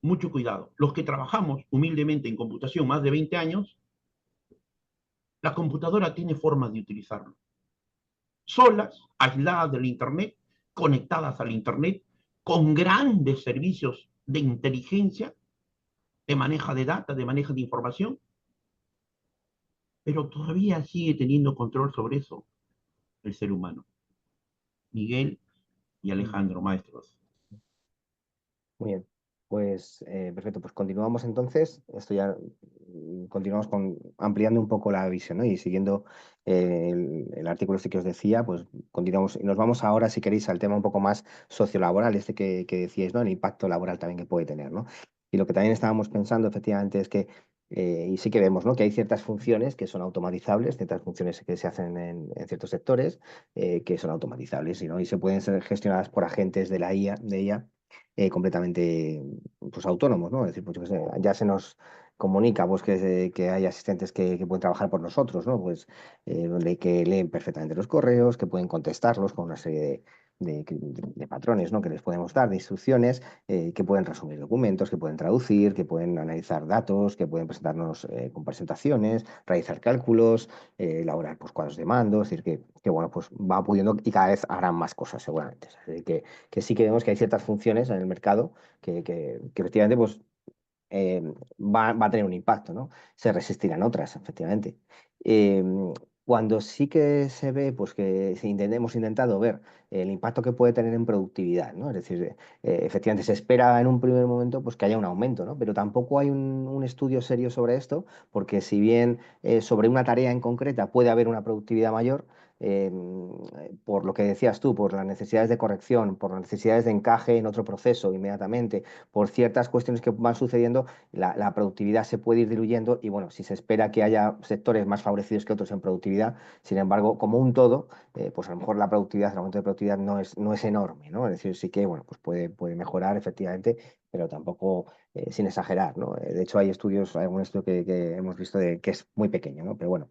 mucho cuidado. Los que trabajamos humildemente en computación más de 20 años, la computadora tiene formas de utilizarlo. Solas, aisladas del Internet, conectadas al Internet, con grandes servicios de inteligencia, de manejo de data, de manejo de información, pero todavía sigue teniendo control sobre eso el ser humano. Miguel y Alejandro, maestros. Muy bien, pues perfecto, pues continuamos entonces. Esto ya continuamos ampliando un poco la visión, ¿no? Y siguiendo el artículo este que os decía, pues continuamos y nos vamos ahora, si queréis, al tema un poco más sociolaboral, este que decíais, ¿no? El impacto laboral también que puede tener, ¿no? Y lo que también estábamos pensando, efectivamente, es que, y sí que vemos, ¿no? Que hay ciertas funciones que son automatizables, ciertas funciones que se hacen en ciertos sectores que son automatizables, ¿no? Y se pueden ser gestionadas por agentes de la IA, de ella completamente pues, autónomos, ¿no? Es decir, pues, yo qué sé, ya se nos comunica pues, que hay asistentes que pueden trabajar por nosotros, ¿no? Pues que leen perfectamente los correos, que pueden contestarlos con una serie de patrones, ¿no? Que les podemos dar, de instrucciones, que pueden resumir documentos, que pueden traducir, que pueden analizar datos, que pueden presentarnos con presentaciones, realizar cálculos, elaborar pues, cuadros de mando, es decir, bueno, pues va pudiendo y cada vez harán más cosas seguramente. Es decir, que sí que vemos que hay ciertas funciones en el mercado que efectivamente pues, va a tener un impacto, ¿no? Se resistirán otras, efectivamente. Eh, Cuando sí que se ve, pues que si hemos intentado ver el impacto que puede tener en productividad, ¿no? Es decir, efectivamente se espera en un primer momento pues que haya un aumento, ¿no? Pero tampoco hay un estudio serio sobre esto, porque si bien sobre una tarea en concreta puede haber una productividad mayor, eh, por lo que decías tú, por las necesidades de corrección, por las necesidades de encaje en otro proceso inmediatamente, por ciertas cuestiones que van sucediendo, la productividad se puede ir diluyendo y bueno, si se espera que haya sectores más favorecidos que otros en productividad, sin embargo, como un todo, pues a lo mejor la productividad, el aumento de productividad no es enorme, ¿no? Es decir, sí que, bueno, pues puede mejorar efectivamente, pero tampoco sin exagerar, ¿no? De hecho, hay estudios, hay algún estudio que hemos visto de que es muy pequeño, ¿no? Pero bueno,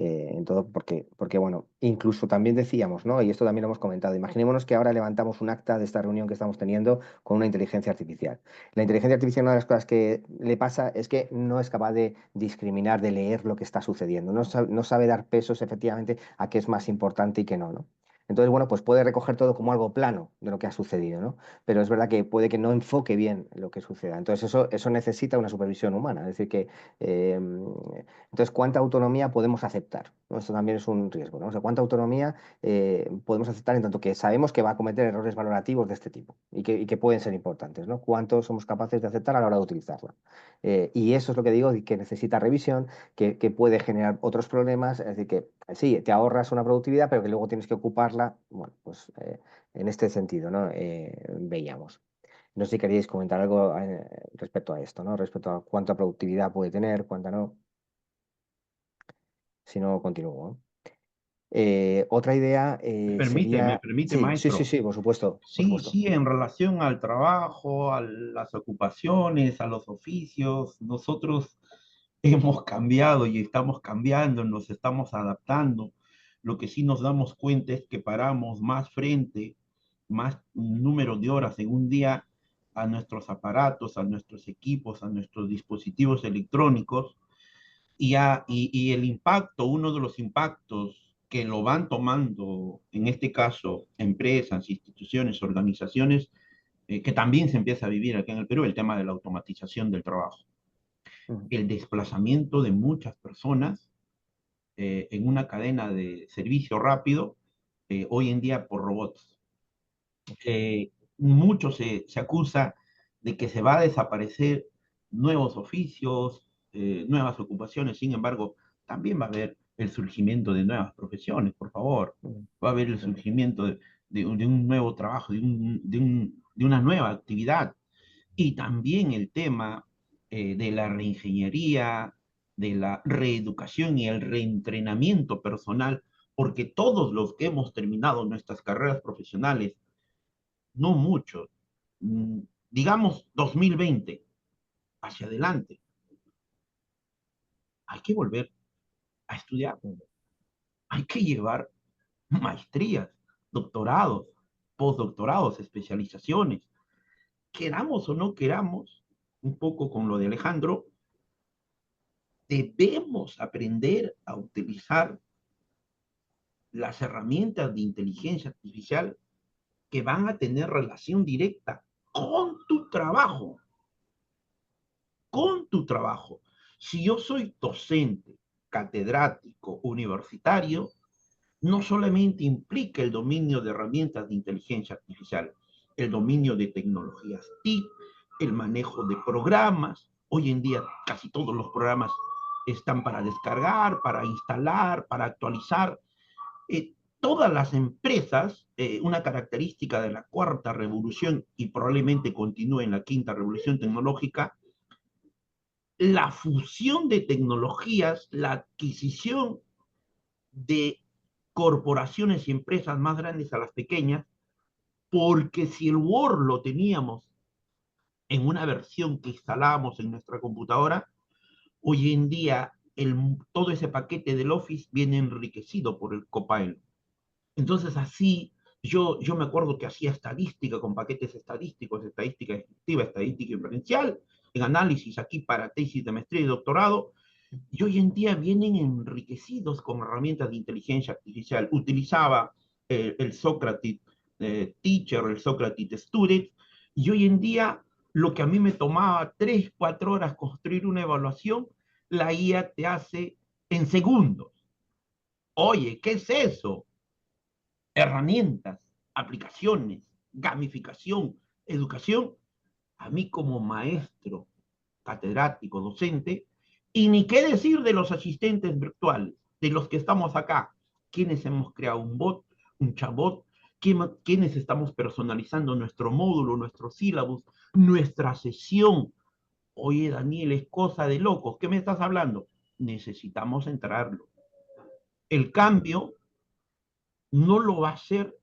en todo, porque, bueno, incluso también decíamos, ¿no? Y esto también lo hemos comentado, imaginémonos que ahora levantamos un acta de esta reunión que estamos teniendo con una inteligencia artificial. La inteligencia artificial, una de las cosas que le pasa es que no es capaz de discriminar, de leer lo que está sucediendo, no sabe dar pesos efectivamente a qué es más importante y qué no, ¿no? Entonces, bueno, pues puede recoger todo como algo plano de lo que ha sucedido, ¿no? Pero es verdad que puede que no enfoque bien lo que suceda. Entonces, eso necesita una supervisión humana. Es decir, que eh, entonces, ¿cuánta autonomía podemos aceptar? ¿No? Esto también es un riesgo, ¿no? O sea, ¿cuánta autonomía podemos aceptar en tanto que sabemos que va a cometer errores valorativos de este tipo y que pueden ser importantes, ¿no? ¿Cuánto somos capaces de aceptar a la hora de utilizarla? Y eso es lo que digo, que necesita revisión, que puede generar otros problemas, es decir, que sí, te ahorras una productividad, pero que luego tienes que ocuparla, bueno, pues en este sentido, ¿no? Veíamos. No sé si queríais comentar algo respecto a esto, ¿no? Respecto a cuánta productividad puede tener, cuánta no. Si no, continúo. Otra idea Me sería. permite, Sí, sí, sí, maestro. sí, por supuesto, por Sí, supuesto. sí, en relación al trabajo, a las ocupaciones, a los oficios, nosotros hemos cambiado y estamos cambiando, nos estamos adaptando. Lo que sí nos damos cuenta es que paramos más frente, más número de horas en un día a nuestros aparatos, a nuestros equipos, a nuestros dispositivos electrónicos y el impacto, uno de los impactos que lo van tomando, en este caso, empresas, instituciones, organizaciones, que también se empieza a vivir aquí en el Perú, el tema de la automatización del trabajo. El desplazamiento de muchas personas en una cadena de servicio rápido, hoy en día por robots. Mucho se acusa de que se va a desaparecer nuevos oficios, nuevas ocupaciones. Sin embargo, también va a haber el surgimiento de nuevas profesiones, por favor. Va a haber el surgimiento de un nuevo trabajo, de una nueva actividad. Y también el tema de la reingeniería, de la reeducación y el reentrenamiento personal, porque todos los que hemos terminado nuestras carreras profesionales, no muchos, digamos 2020 hacia adelante, hay que volver a estudiar, hay que llevar maestrías, doctorados, postdoctorados, especializaciones, queramos o no queramos, un poco con lo de Alejandro, debemos aprender a utilizar las herramientas de inteligencia artificial que van a tener relación directa con tu trabajo, con tu trabajo. Si yo soy docente, catedrático, universitario, no solamente implica el dominio de herramientas de inteligencia artificial, el dominio de tecnologías TIC, el manejo de programas. Hoy en día casi todos los programas están para descargar, para instalar, para actualizar. Todas las empresas, una característica de la cuarta revolución y probablemente continúe en la quinta revolución tecnológica, la fusión de tecnologías, la adquisición de corporaciones y empresas más grandes a las pequeñas, porque si el Word lo teníamos en una versión que instalábamos en nuestra computadora, hoy en día todo ese paquete del Office viene enriquecido por el Copilot. Entonces así, yo me acuerdo que hacía estadística con paquetes estadísticos, estadística descriptiva, estadística inferencial, en análisis aquí para tesis de maestría y doctorado, y hoy en día vienen enriquecidos con herramientas de inteligencia artificial. Utilizaba el Socrates Teacher, el Socrates Student, y hoy en día lo que a mí me tomaba 3, 4 horas construir una evaluación, la IA te hace en segundos. Oye, ¿qué es eso? Herramientas, aplicaciones, gamificación, educación. A mí como maestro, catedrático, docente, y ni qué decir de los asistentes virtuales, de los que estamos acá, quienes hemos creado un bot, un chatbot, quienes estamos personalizando nuestro módulo, nuestro sílabus, nuestra sesión. Oye, Daniel, es cosa de locos. ¿Qué me estás hablando? Necesitamos entrarlo. El cambio no lo va a hacer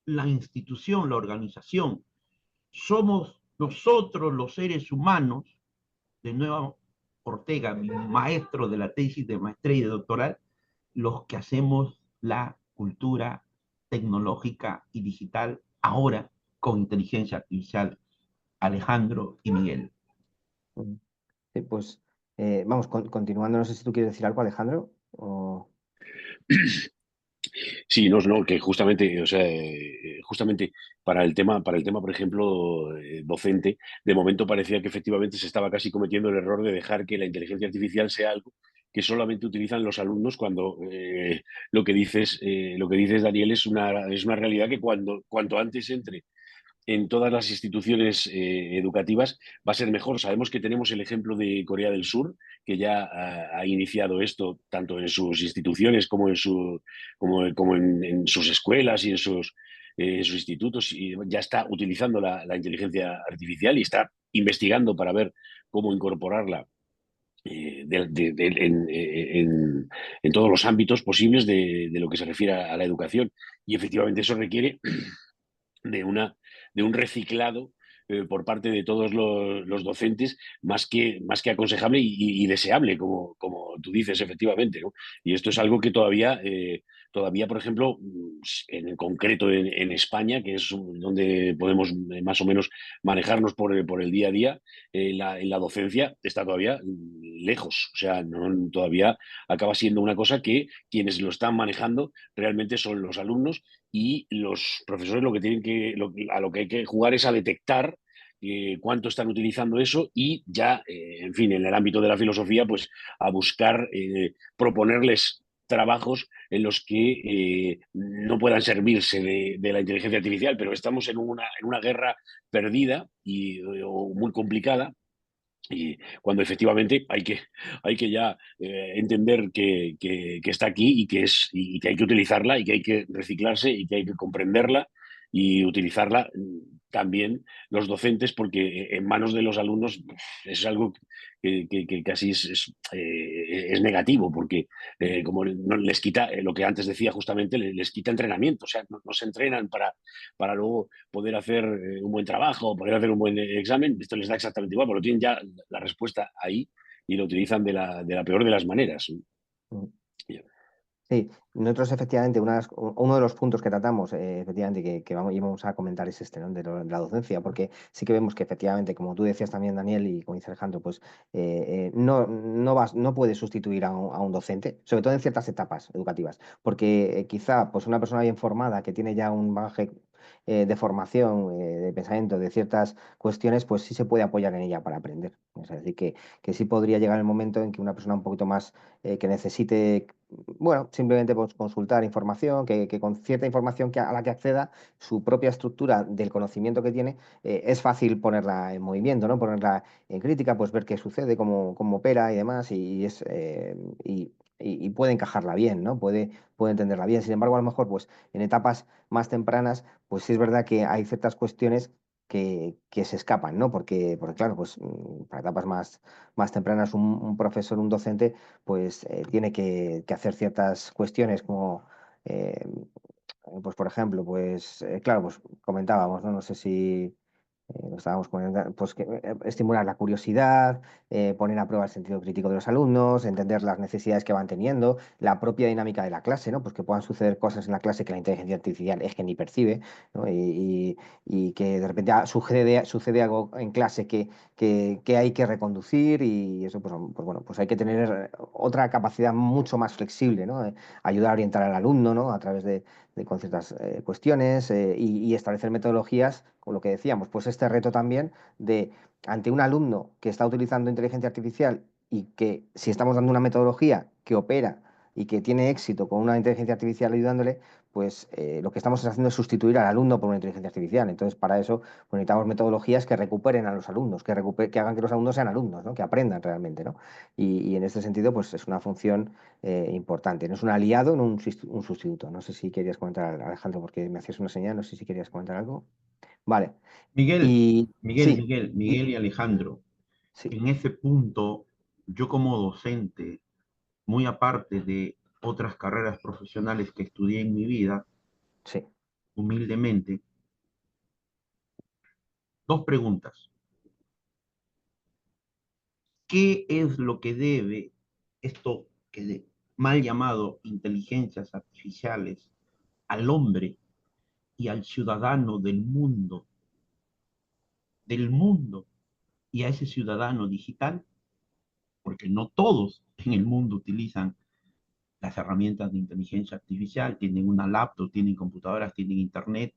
la institución, la organización. Somos nosotros los seres humanos, de nuevo Ortega, mi maestro de la tesis de maestría y de doctoral, los que hacemos la cultura tecnológica y digital ahora con inteligencia artificial, Alejandro y Miguel. Sí, pues vamos, continuando, no sé si tú quieres decir algo, Alejandro, o... Sí, no, que justamente, o sea, justamente para el tema, por ejemplo, docente, de momento parecía que efectivamente se estaba casi cometiendo el error de dejar que la inteligencia artificial sea algo que solamente utilizan los alumnos cuando lo que dices, Daniel, es una realidad que cuanto antes entre en todas las instituciones educativas va a ser mejor. Sabemos que tenemos el ejemplo de Corea del Sur, que ya ha iniciado esto tanto en sus instituciones como en sus escuelas y en sus institutos, y ya está utilizando la inteligencia artificial y está investigando para ver cómo incorporarla en todos los ámbitos posibles de lo que se refiere a la educación. Y efectivamente eso requiere de, una, de un reciclado por parte de todos los docentes, más que aconsejable y deseable, como tú dices, efectivamente, ¿no? Y esto es algo que todavía, por ejemplo, en concreto en España, que es donde podemos más o menos manejarnos por el día a día, en la docencia está todavía lejos. O sea, todavía acaba siendo una cosa que quienes lo están manejando realmente son los alumnos, y los profesores lo que tienen a lo que hay que jugar es a detectar cuánto están utilizando eso, y ya, en fin, en el ámbito de la filosofía, pues a buscar proponerles trabajos en los que no puedan servirse de la inteligencia artificial, pero estamos en una guerra perdida o muy complicada, y cuando efectivamente hay que ya entender que está aquí, y que hay que utilizarla, y que hay que reciclarse, y que hay que comprenderla y utilizarla también los docentes, porque en manos de los alumnos es algo que casi es negativo, porque como no les quita lo que antes decía justamente, les quita entrenamiento. O sea, no se entrenan para luego poder hacer un buen trabajo, poder hacer un buen examen. Esto les da exactamente igual, porque lo tienen ya la respuesta ahí, y lo utilizan de la peor de las maneras. Mm. Sí, nosotros efectivamente, uno de los puntos que tratamos, efectivamente, íbamos a comentar es este, ¿no? De la docencia, porque sí que vemos que efectivamente, como tú decías también, Daniel, y como dice Alejandro, pues no puede sustituir a un docente, sobre todo en ciertas etapas educativas, porque quizá pues una persona bien formada que tiene ya un bagaje de formación, de pensamiento, de ciertas cuestiones, pues sí se puede apoyar en ella para aprender. Es decir, que sí podría llegar el momento en que una persona un poquito más que necesite, bueno, simplemente pues, consultar información, que con cierta información a la que acceda, su propia estructura del conocimiento que tiene, es fácil ponerla en movimiento, ¿no? Ponerla en crítica, pues ver qué sucede, cómo opera y demás, y puede encajarla bien, ¿no? Puede entenderla bien. Sin embargo, a lo mejor, pues en etapas más tempranas, pues sí es verdad que hay ciertas cuestiones que se escapan, ¿no? Porque claro, pues para etapas más tempranas, un profesor, un docente, pues tiene que hacer ciertas cuestiones como, eh, pues por ejemplo, pues claro, pues comentábamos, ¿no? No sé si lo estábamos poniendo, pues estimular la curiosidad, poner a prueba el sentido crítico de los alumnos, entender las necesidades que van teniendo, la propia dinámica de la clase, ¿no? Pues que puedan suceder cosas en la clase que la inteligencia artificial es que ni percibe, ¿no? Y que de repente sucede algo en clase que hay que reconducir, y eso, pues bueno, pues hay que tener otra capacidad mucho más flexible, ¿no? Ayudar a orientar al alumno, ¿no? A través con ciertas cuestiones, y establecer metodologías, con lo que decíamos, pues este reto también de, ante un alumno que está utilizando inteligencia artificial, y que si estamos dando una metodología que opera y que tiene éxito con una inteligencia artificial ayudándole, pues lo que estamos haciendo es sustituir al alumno por una inteligencia artificial. Entonces, para eso pues, necesitamos metodologías que recuperen a los alumnos, que hagan que los alumnos sean alumnos, ¿no? Que aprendan realmente, ¿no? Y en este sentido, pues es una función importante. No es un aliado, no un sustituto. No sé si querías comentar, Alejandro, porque me hacías una señal, no sé si querías comentar algo. Vale. Miguel, Y sí, Miguel y Alejandro, sí, en ese punto, yo como docente, muy aparte de otras carreras profesionales que estudié en mi vida, sí, humildemente, dos preguntas. ¿Qué es lo que debe esto mal llamado inteligencias artificiales al hombre y al ciudadano del mundo y a ese ciudadano digital? Porque no todos en el mundo utilizan las herramientas de inteligencia artificial, tienen una laptop, tienen computadoras, tienen internet,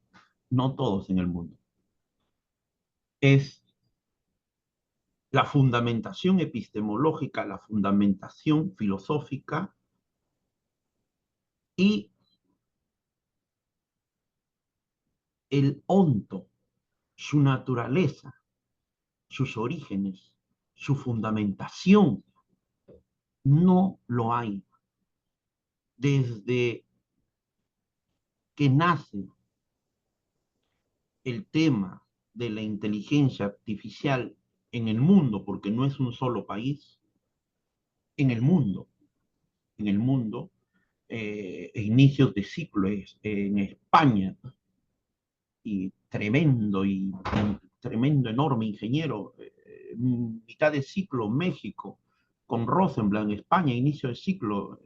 no todos en el mundo. Es la fundamentación epistemológica, la fundamentación filosófica y el onto, su naturaleza, sus orígenes, su fundamentación, no lo hay. Desde que nace el tema de la inteligencia artificial en el mundo, porque no es un solo país, en el mundo, en el mundo, inicios de siglo en España, y tremendo, enorme ingeniero, mitad de siglo México, con Rosenblatt en España, inicio de siglo,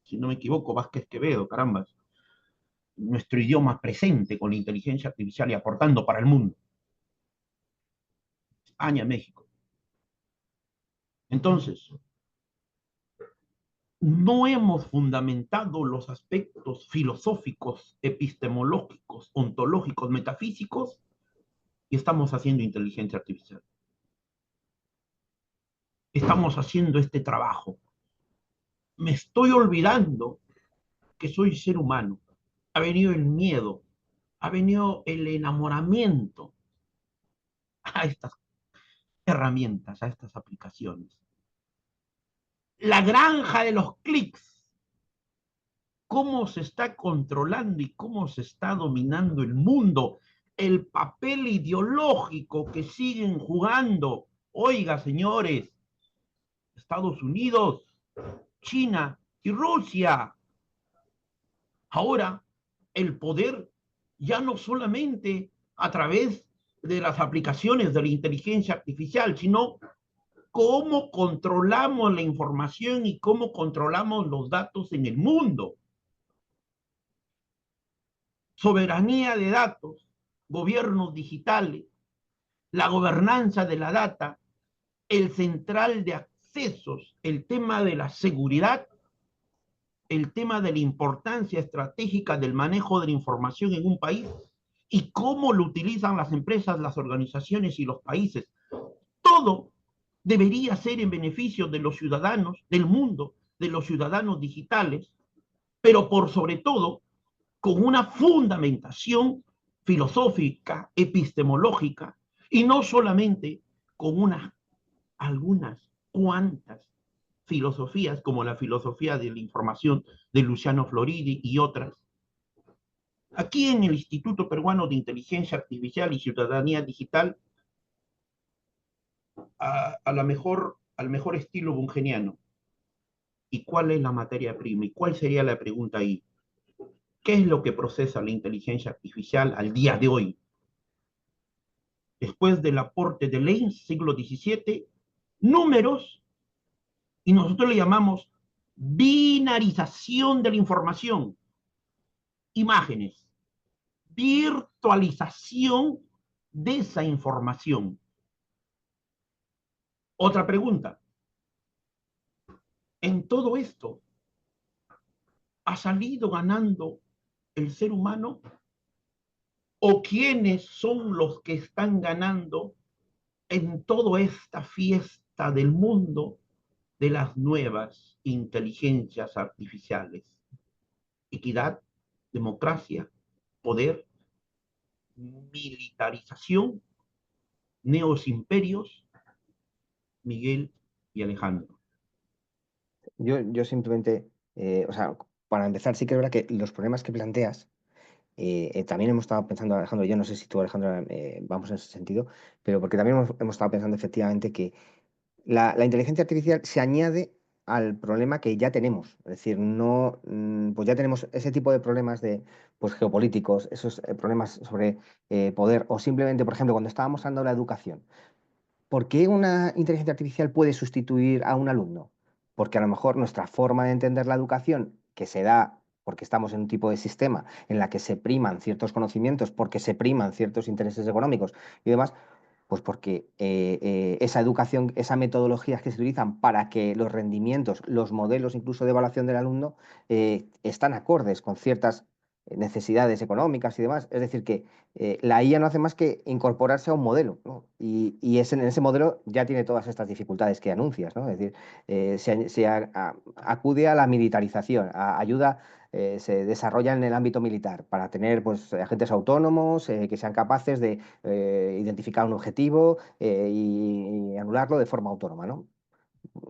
si no me equivoco, Vázquez Quevedo, caramba, nuestro idioma presente con la inteligencia artificial y aportando para el mundo. España, México. Entonces, no hemos fundamentado los aspectos filosóficos, epistemológicos, ontológicos, metafísicos, y estamos haciendo inteligencia artificial. Estamos haciendo este trabajo. Me estoy olvidando que soy ser humano. Ha venido el miedo, ha venido el enamoramiento a estas herramientas, a estas aplicaciones. La granja de los clics, cómo se está controlando y cómo se está dominando el mundo, el papel ideológico que siguen jugando. Oiga, señores, Estados Unidos, China y Rusia. Ahora, el poder ya no solamente a través de las aplicaciones de la inteligencia artificial, sino cómo controlamos la información y cómo controlamos los datos en el mundo. Soberanía de datos, gobiernos digitales, la gobernanza de la data, el central de accesos, el tema de la seguridad, el tema de la importancia estratégica del manejo de la información en un país y cómo lo utilizan las empresas, las organizaciones y los países. Todo debería ser en beneficio de los ciudadanos del mundo, de los ciudadanos digitales, pero por sobre todo con una fundamentación filosófica, epistemológica, y no solamente con algunas cuantas filosofías, como la filosofía de la información de Luciano Floridi y otras. Aquí en el Instituto Peruano de Inteligencia Artificial y Ciudadanía Digital, al mejor estilo bungeniano. ¿Y cuál es la materia prima? ¿Y cuál sería la pregunta ahí? ¿Qué es lo que procesa la inteligencia artificial al día de hoy? Después del aporte de Lenz, siglo XVII, números, y nosotros le llamamos binarización de la información, imágenes, virtualización de esa información. Otra pregunta. En todo esto, ¿ha salido ganando el ser humano? ¿O quiénes son los que están ganando en toda esta fiesta del mundo de las nuevas inteligencias artificiales? Equidad, democracia, poder, militarización, neos imperios, Miguel y Alejandro. Yo simplemente, o sea, para empezar, sí que es verdad que los problemas que planteas, también hemos estado pensando, Alejandro, yo no sé si tú, Alejandro, vamos en ese sentido, pero porque también hemos estado pensando efectivamente que la inteligencia artificial se añade al problema que ya tenemos. Es decir, no, pues ya tenemos ese tipo de problemas de, pues, geopolíticos, esos problemas sobre poder, o simplemente, por ejemplo, cuando estábamos hablando de la educación. ¿Por qué una inteligencia artificial puede sustituir a un alumno? Porque a lo mejor nuestra forma de entender la educación, que se da porque estamos en un tipo de sistema en la que se priman ciertos conocimientos, porque se priman ciertos intereses económicos y demás, pues porque esa educación, esas metodologías que se utilizan para que los rendimientos, los modelos incluso de evaluación del alumno están acordes con ciertas necesidades económicas y demás. Es decir, que la IA no hace más que incorporarse a un modelo, ¿no? Y en ese modelo ya tiene todas estas dificultades que anuncias, ¿no? Es decir, acude a la militarización, ayuda, se desarrolla en el ámbito militar para tener, pues, agentes autónomos que sean capaces de identificar un objetivo y anularlo de forma autónoma, ¿no?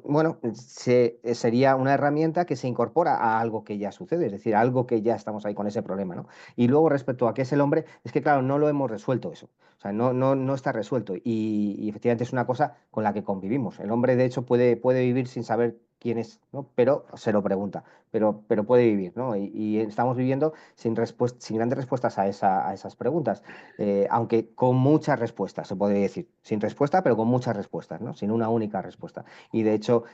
Bueno, sería una herramienta que se incorpora a algo que ya sucede, es decir, a algo que ya estamos ahí con ese problema, ¿no? Y luego respecto a qué es el hombre, es que claro, no lo hemos resuelto eso, o sea, no está resuelto y efectivamente es una cosa con la que convivimos. El hombre, de hecho, puede vivir sin saber quién es, ¿no? Pero se lo pregunta, pero puede vivir, ¿no? Y estamos viviendo sin grandes respuestas a esas preguntas, aunque con muchas respuestas, se podría decir, sin respuesta, pero con muchas respuestas, ¿no? Sin una única respuesta. Y de hecho,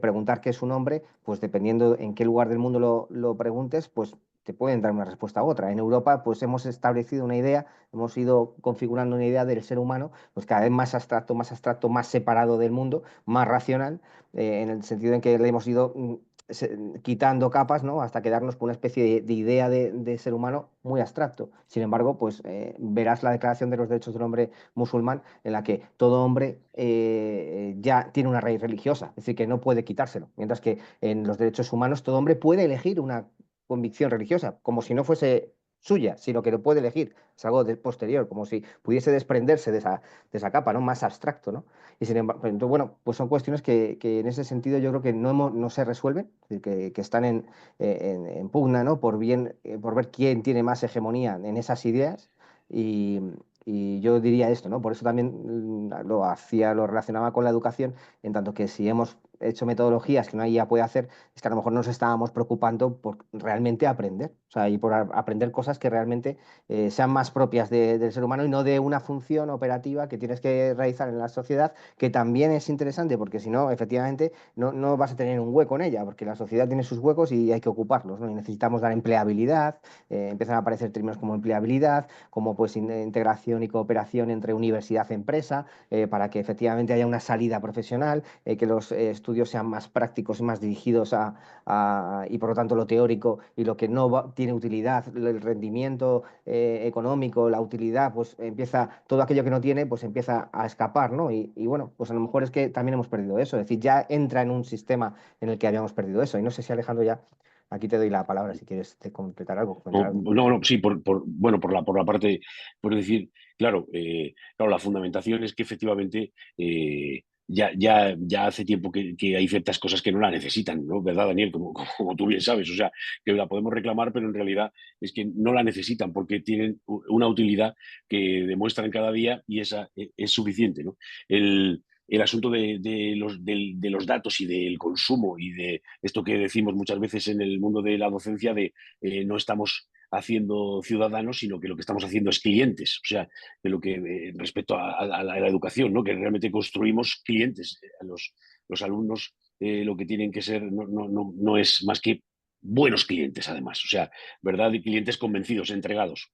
preguntar qué es un hombre, pues dependiendo en qué lugar del mundo lo preguntes, pues te pueden dar una respuesta u otra. En Europa, pues hemos establecido una idea, hemos ido configurando una idea del ser humano, pues cada vez más abstracto, más separado del mundo, más racional, en el sentido en que le hemos ido quitando capas, ¿no? Hasta quedarnos con una especie de idea de ser humano muy abstracto. Sin embargo, pues verás la Declaración de los Derechos del Hombre musulmán, en la que todo hombre ya tiene una raíz religiosa, es decir, que no puede quitárselo, mientras que en los derechos humanos todo hombre puede elegir una convicción religiosa, como si no fuese suya, sino que lo puede elegir, es algo posterior, como si pudiese desprenderse de esa capa, ¿no? Más abstracto, ¿no? Y sin embargo, entonces, bueno, pues son cuestiones que en ese sentido yo creo que no se resuelven, es decir, que están en pugna, ¿no? Por ver quién tiene más hegemonía en esas ideas. Y, y yo diría esto, ¿no? Por eso también lo relacionaba con la educación, en tanto que si hemos hecho metodologías que una IA puede hacer, es que a lo mejor nos estábamos preocupando por realmente aprender, o sea, y por aprender cosas que realmente sean más propias del ser humano y no de una función operativa que tienes que realizar en la sociedad, que también es interesante, porque si no, efectivamente, no vas a tener un hueco en ella, porque la sociedad tiene sus huecos y hay que ocuparlos, ¿no? Y necesitamos dar empleabilidad, empiezan a aparecer términos como empleabilidad, como pues integración y cooperación entre universidad-empresa, para que efectivamente haya una salida profesional, que los estudios sean más prácticos y más dirigidos y por lo tanto lo teórico y lo que no tiene utilidad, el rendimiento económico, la utilidad, pues empieza, todo aquello que no tiene, pues empieza a escapar, ¿no? Y bueno, pues a lo mejor es que también hemos perdido eso, es decir, ya entra en un sistema en el que habíamos perdido eso. Y no sé si Alejandro ya, aquí te doy la palabra si quieres completar algo, comentar No, algo. no, sí, bueno, por la parte, por decir, claro, claro, la fundamentación es que efectivamente ya hace tiempo que hay ciertas cosas que no la necesitan, ¿no? ¿Verdad, Daniel? Como tú bien sabes, o sea, que la podemos reclamar, pero en realidad es que no la necesitan porque tienen una utilidad que demuestran cada día y esa es suficiente, ¿no? El asunto de los datos y del consumo y de esto que decimos muchas veces en el mundo de la docencia de no estamos haciendo ciudadanos, sino que lo que estamos haciendo es clientes, o sea, de lo que respecto a la educación, ¿no? Que realmente construimos clientes. Los alumnos lo que tienen que ser no es más que buenos clientes, además, o sea, ¿verdad? Y clientes convencidos, entregados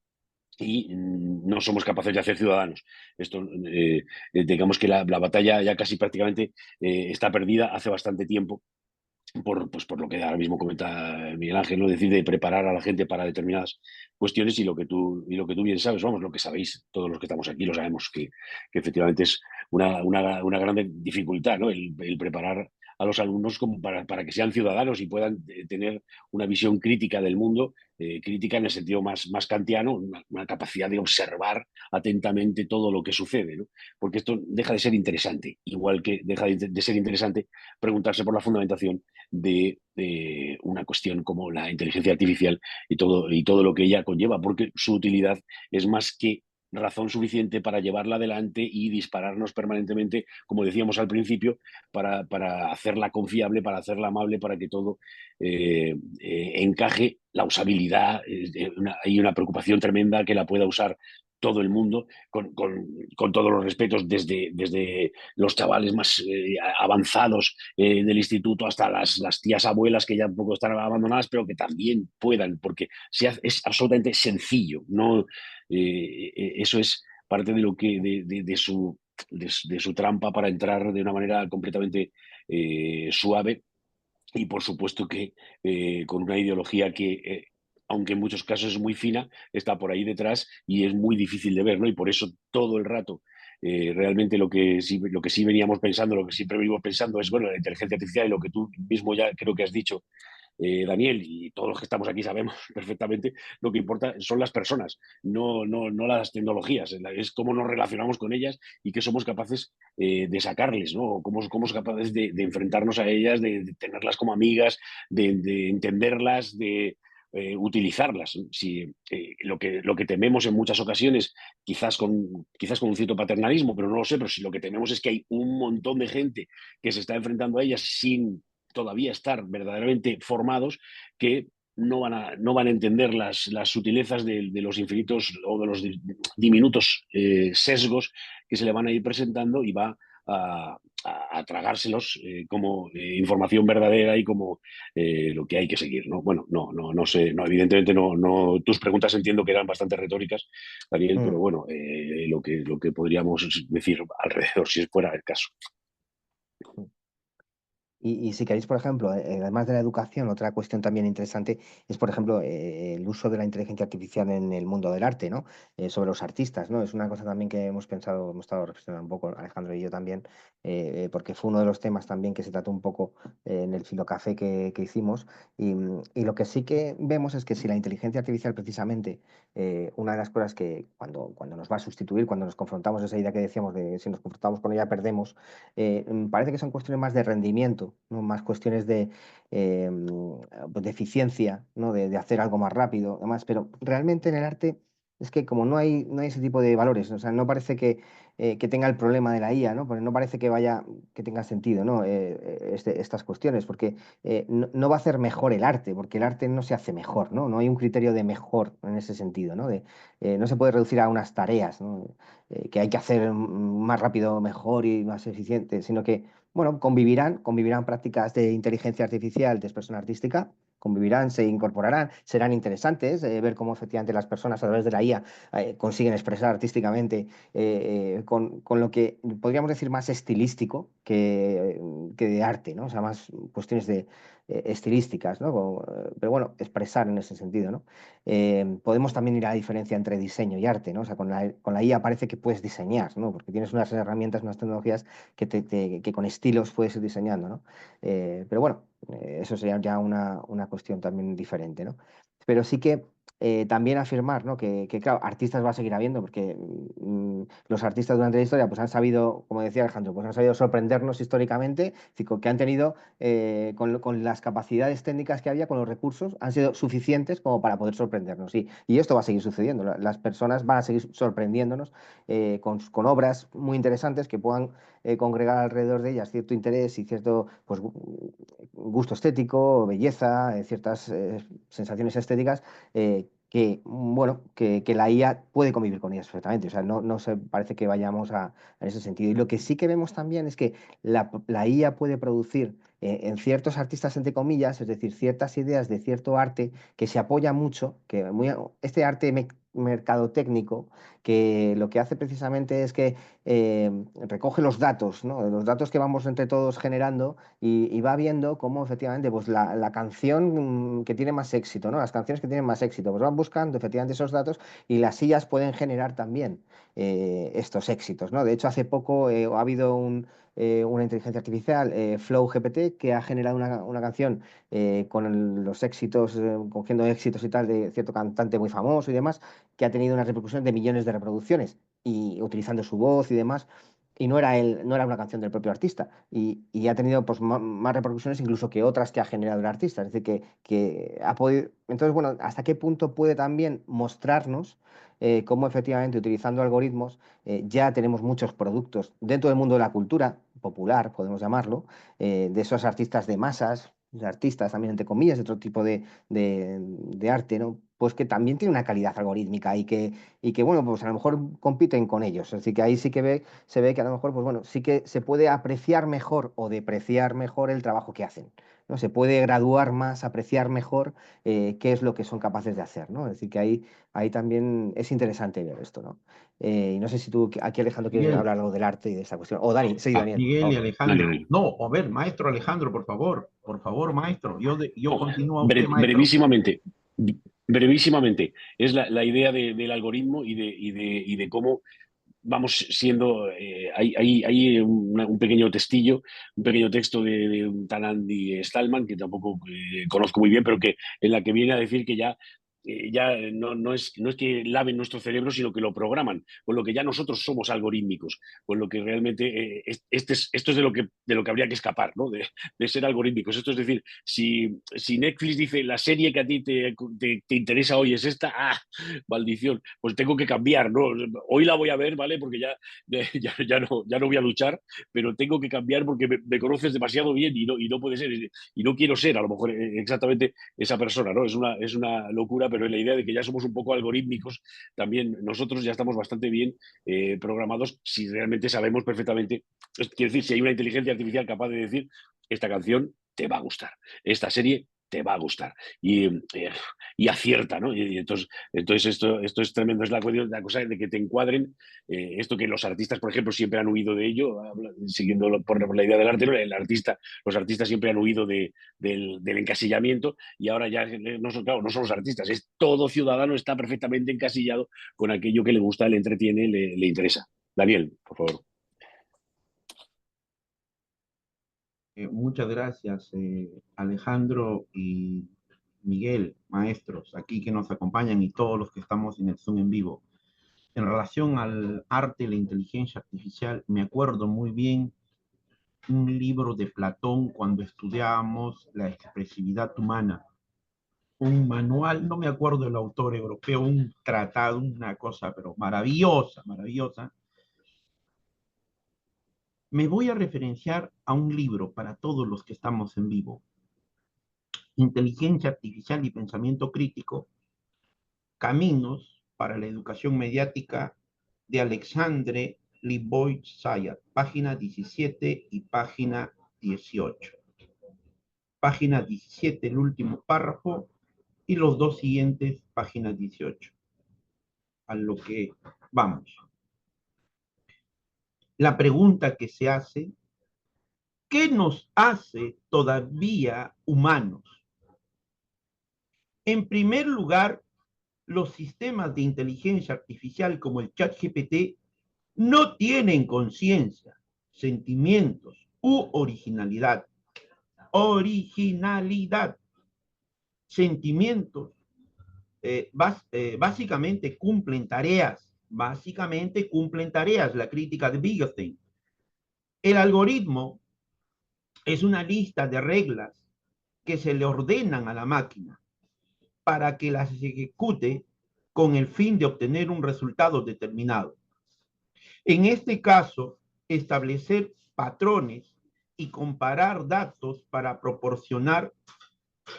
y no somos capaces de hacer ciudadanos. Esto, digamos que la batalla ya casi prácticamente está perdida hace bastante tiempo pues por lo que ahora mismo comenta Miguel Ángel, ¿no? Decir, de preparar a la gente para determinadas cuestiones y lo que tú bien sabes, vamos, lo que sabéis, todos los que estamos aquí lo sabemos, que efectivamente es una gran dificultad, ¿no? El preparar a los alumnos como para que sean ciudadanos y puedan tener una visión crítica del mundo, crítica en el sentido más kantiano, una capacidad de observar atentamente todo lo que sucede, ¿no? Porque esto deja de ser interesante, igual que deja de ser interesante preguntarse por la fundamentación de una cuestión como la inteligencia artificial y todo lo que ella conlleva, porque su utilidad es más que razón suficiente para llevarla adelante y dispararnos permanentemente, como decíamos al principio, para hacerla confiable, para hacerla amable, para que todo encaje, la usabilidad, hay una preocupación tremenda que la pueda usar todo el mundo, con todos los respetos, desde los chavales más avanzados del instituto hasta las tías abuelas que ya un poco están abandonadas, pero que también puedan, porque es absolutamente sencillo. No, eso es parte de lo que de su trampa para entrar de una manera completamente suave y por supuesto que con una ideología que aunque en muchos casos es muy fina, está por ahí detrás y es muy difícil de ver, ¿no? Y por eso todo el rato realmente lo que sí veníamos pensando, lo que siempre venimos pensando es, bueno, la inteligencia artificial y lo que tú mismo ya creo que has dicho, Daniel, y todos los que estamos aquí sabemos perfectamente, lo que importa son las personas, no las tecnologías, es cómo nos relacionamos con ellas y qué somos capaces de sacarles, ¿no? Cómo somos capaces de enfrentarnos a ellas, de tenerlas como amigas, de entenderlas, de utilizarlas. Si, lo que tememos en muchas ocasiones, quizás con un cierto paternalismo, pero no lo sé, pero si lo que tememos es que hay un montón de gente que se está enfrentando a ellas sin todavía estar verdaderamente formados, que no van a entender las sutilezas de los infinitos o de los diminutos sesgos que se le van a ir presentando, y va a tragárselos como información verdadera y como lo que hay que seguir, ¿no? Bueno, no sé, no, evidentemente no. Tus preguntas entiendo que eran bastante retóricas, Daniel, pero bueno, lo que podríamos decir alrededor, si fuera el caso. Y si queréis, por ejemplo, además de la educación, otra cuestión también interesante es, por ejemplo, el uso de la inteligencia artificial en el mundo del arte, ¿no? Sobre los artistas, ¿no? Es una cosa también que hemos pensado, hemos estado reflexionando un poco, Alejandro y yo también, porque fue uno de los temas también que se trató un poco en el Filocafé que hicimos. Y lo que sí que vemos es que si la inteligencia artificial, precisamente, una de las cosas que cuando nos va a sustituir, cuando nos confrontamos esa idea que decíamos de si nos confrontamos con ella perdemos, parece que son cuestiones más de rendimiento, ¿no? Más cuestiones pues de eficiencia, ¿no? De hacer algo más rápido, además, pero realmente en el arte es que como no hay ese tipo de valores, o sea, no parece que tenga el problema de la IA, ¿no? Porque no parece que tenga sentido, ¿no? Estas cuestiones, porque no va a hacer mejor el arte, porque el arte no se hace mejor, ¿no? No hay un criterio de mejor en ese sentido, ¿no? No se puede reducir a unas tareas, ¿no? Que hay que hacer más rápido, mejor y más eficiente, sino que, bueno, convivirán prácticas de inteligencia artificial, de expresión artística, convivirán, se incorporarán, serán interesantes ver cómo efectivamente las personas a través de la IA consiguen expresar artísticamente con lo que podríamos decir más estilístico que de arte, ¿no? O sea, más cuestiones estilísticas, ¿no? Pero bueno, expresar en ese sentido, ¿no? Podemos también ir a la diferencia entre diseño y arte, ¿no? O sea, con la IA parece que puedes diseñar, ¿no? Porque tienes unas herramientas, unas tecnologías que con estilos puedes ir diseñando, ¿no? Pero bueno, eso sería ya una cuestión también diferente, ¿no? Pero sí que también afirmar, ¿no? Claro, artistas va a seguir habiendo, porque los artistas durante la historia pues han sabido, como decía Alejandro, pues han sabido sorprendernos históricamente, es decir, que han tenido, con las capacidades técnicas que había, con los recursos, han sido suficientes como para poder sorprendernos. Y esto va a seguir sucediendo. Las personas van a seguir sorprendiéndonos con obras muy interesantes que puedan congregar alrededor de ellas cierto interés y cierto pues, gusto estético, belleza, ciertas sensaciones estéticas bueno, que la IA puede convivir con ellas perfectamente. O sea, no se parece que vayamos en ese sentido. Y lo que sí que vemos también es que la IA puede producir en ciertos artistas, entre comillas, es decir, ciertas ideas de cierto arte que se apoya mucho, este arte mercadotécnico, que lo que hace precisamente es que recoge los datos, ¿no? Los datos que vamos entre todos generando y va viendo cómo efectivamente pues, la canción que tiene más éxito, ¿no? Las canciones que tienen más éxito, pues van buscando efectivamente esos datos y las sillas pueden generar también estos éxitos, ¿no? De hecho, hace poco ha habido una inteligencia artificial, Flow GPT, que ha generado una canción con los éxitos, cogiendo éxitos y tal de cierto cantante muy famoso y demás, que ha tenido una repercusión de millones de reproducciones y utilizando su voz y demás. Y no era una canción del propio artista. Y ha tenido pues, más repercusiones incluso que otras que ha generado el artista. Es decir, que ha podido. Entonces, bueno, ¿hasta qué punto puede también mostrarnos cómo efectivamente utilizando algoritmos ya tenemos muchos productos dentro del mundo de la cultura popular, podemos llamarlo, de esos artistas de masas, de artistas también entre comillas, de otro tipo de arte, ¿no? Pues que también tiene una calidad algorítmica y que, bueno, pues a lo mejor compiten con ellos. Es decir, que ahí sí que se ve que a lo mejor, pues bueno, sí que se puede apreciar mejor o depreciar mejor el trabajo que hacen, ¿no? Se puede graduar más, apreciar mejor qué es lo que son capaces de hacer, ¿no? Es decir, que ahí también es interesante ver esto, ¿no? Y no sé si tú, aquí Alejandro, quieres Miguel, hablar algo del arte y de esta cuestión. O Dani, sí, Daniel, por Miguel y favor. Dale, Alejandro. dale. No, a ver, maestro Alejandro, por favor, maestro. Yo No, continúo a usted, maestro. brevísimamente, brevísimamente, es la idea del algoritmo y de cómo vamos siendo, hay un pequeño testillo, un pequeño texto de un tal Andy Stallman, que tampoco conozco muy bien, pero que en la que viene a decir que ya ya no es que laven nuestro cerebro, sino que lo programan, con lo que ya nosotros somos algorítmicos, con lo que realmente esto es de lo que habría que escapar, ¿no? De ser algorítmicos. Esto es decir, si Netflix dice la serie que a ti te interesa hoy es esta, maldición, pues tengo que cambiar, ¿no? Hoy la voy a ver, ¿vale? Porque ya no voy a luchar, pero tengo que cambiar porque me conoces demasiado bien y no puede ser, y no quiero ser a lo mejor exactamente esa persona, ¿no? Es una locura, pero la idea de que ya somos un poco algorítmicos, también nosotros ya estamos bastante bien programados si realmente sabemos perfectamente, quiero decir, si hay una inteligencia artificial capaz de decir, esta canción te va a gustar, esta serie te va a gustar y acierta, ¿no? Y entonces esto es tremendo, es la cosa de que te encuadren, esto que los artistas, por ejemplo, siempre han huido de ello, siguiendo por la idea del arte, ¿no? Los artistas siempre han huido del encasillamiento y ahora ya claro, no son los artistas, es todo ciudadano está perfectamente encasillado con aquello que le gusta, le entretiene, le interesa. Daniel, por favor. Muchas gracias, Alejandro y Miguel, maestros, aquí que nos acompañan y todos los que estamos en el Zoom en vivo. En relación al arte y la inteligencia artificial, me acuerdo muy bien un libro de Platón cuando estudiábamos la expresividad humana, un manual, no me acuerdo del autor europeo, un tratado, una cosa, pero maravillosa, maravillosa. Me voy a referenciar a un libro para todos los que estamos en vivo, Inteligencia Artificial y Pensamiento Crítico, Caminos para la Educación Mediática, de Alexandre Liboy-Zayat, página 17 y página 18. Página 17, el último párrafo, y los dos siguientes, página 18. A lo que vamos. La pregunta que se hace, ¿qué nos hace todavía humanos? En primer lugar, los sistemas de inteligencia artificial como el ChatGPT no tienen conciencia, sentimientos u originalidad. Originalidad. Sentimientos básicamente cumplen tareas. Básicamente cumplen tareas, la crítica de Wittgenstein. El algoritmo es una lista de reglas que se le ordenan a la máquina para que las ejecute con el fin de obtener un resultado determinado. En este caso, establecer patrones y comparar datos para proporcionar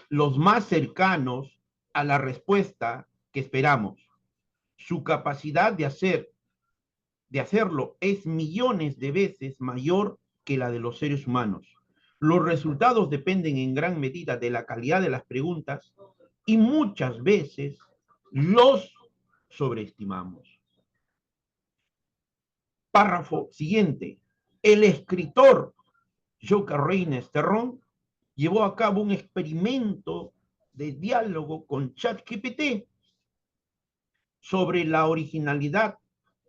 los más cercanos a la respuesta que esperamos. Su capacidad de hacerlo es millones de veces mayor que la de los seres humanos. Los resultados dependen en gran medida de la calidad de las preguntas y muchas veces los sobreestimamos. Párrafo siguiente. El escritor Joca Reines Terrón llevó a cabo un experimento de diálogo con ChatGPT sobre la originalidad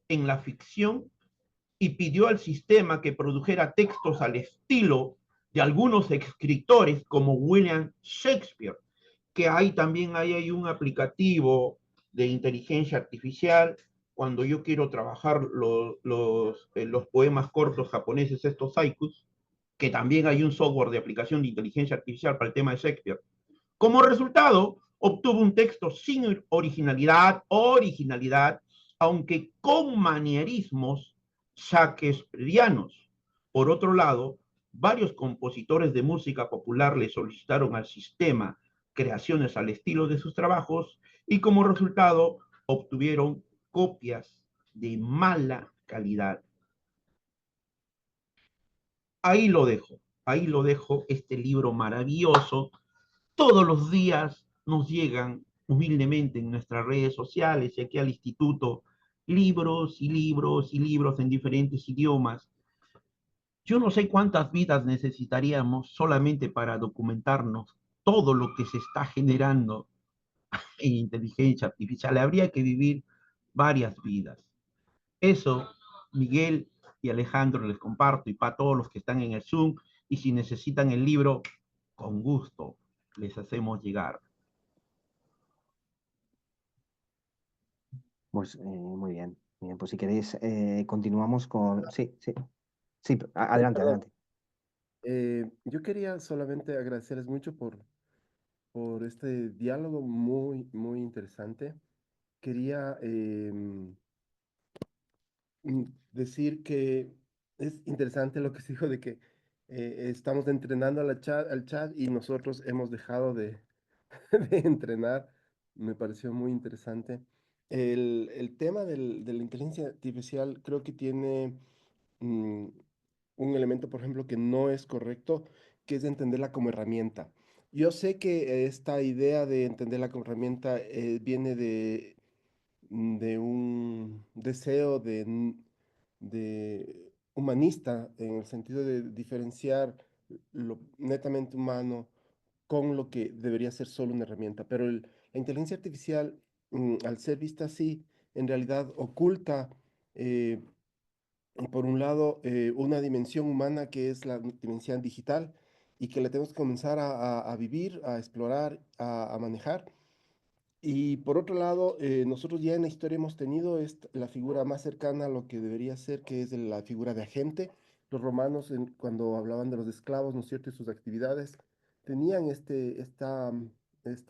en la ficción y pidió al sistema que produjera textos al estilo de algunos escritores como William Shakespeare, que también hay un aplicativo de inteligencia artificial cuando yo quiero trabajar los poemas cortos japoneses, estos haikus, que también hay un software de aplicación de inteligencia artificial para el tema de Shakespeare. Como resultado, obtuvo un texto sin originalidad, aunque con manierismos shakespearianos. Por otro lado, varios compositores de música popular le solicitaron al sistema creaciones al estilo de sus trabajos y como resultado obtuvieron copias de mala calidad. Ahí lo dejo, este libro maravilloso. Todos los días nos llegan humildemente en nuestras redes sociales y aquí al instituto libros y libros y libros en diferentes idiomas. Yo no sé cuántas vidas necesitaríamos solamente para documentarnos todo lo que se está generando en inteligencia artificial. Habría que vivir varias vidas. Eso, Miguel y Alejandro les comparto y para todos los que están en el Zoom y si necesitan el libro, con gusto les hacemos llegar. Pues muy bien, muy bien. Pues si queréis, continuamos con... Sí, sí, sí, adelante, Perdón. adelante. Yo quería solamente agradecerles mucho por este diálogo muy, muy interesante. Quería decir que es interesante lo que se dijo de que estamos entrenando al chat y nosotros hemos dejado de, de entrenar. Me pareció muy interesante. El tema de la inteligencia artificial creo que tiene mm, un elemento, por ejemplo, que no es correcto, que es entenderla como herramienta. Yo sé que esta idea de entenderla como herramienta viene de un deseo de humanista, en el sentido de diferenciar lo netamente humano con lo que debería ser solo una herramienta. Pero la inteligencia artificial, al ser vista así, en realidad oculta, eh, por un lado, una dimensión humana que es la dimensión digital y que la tenemos que comenzar a vivir, a explorar, a manejar. Y por otro lado, nosotros ya en la historia hemos tenido la figura más cercana a lo que debería ser, que es la figura de agente. Los romanos, cuando hablaban de los esclavos, ¿no es cierto?, y sus actividades, tenían esta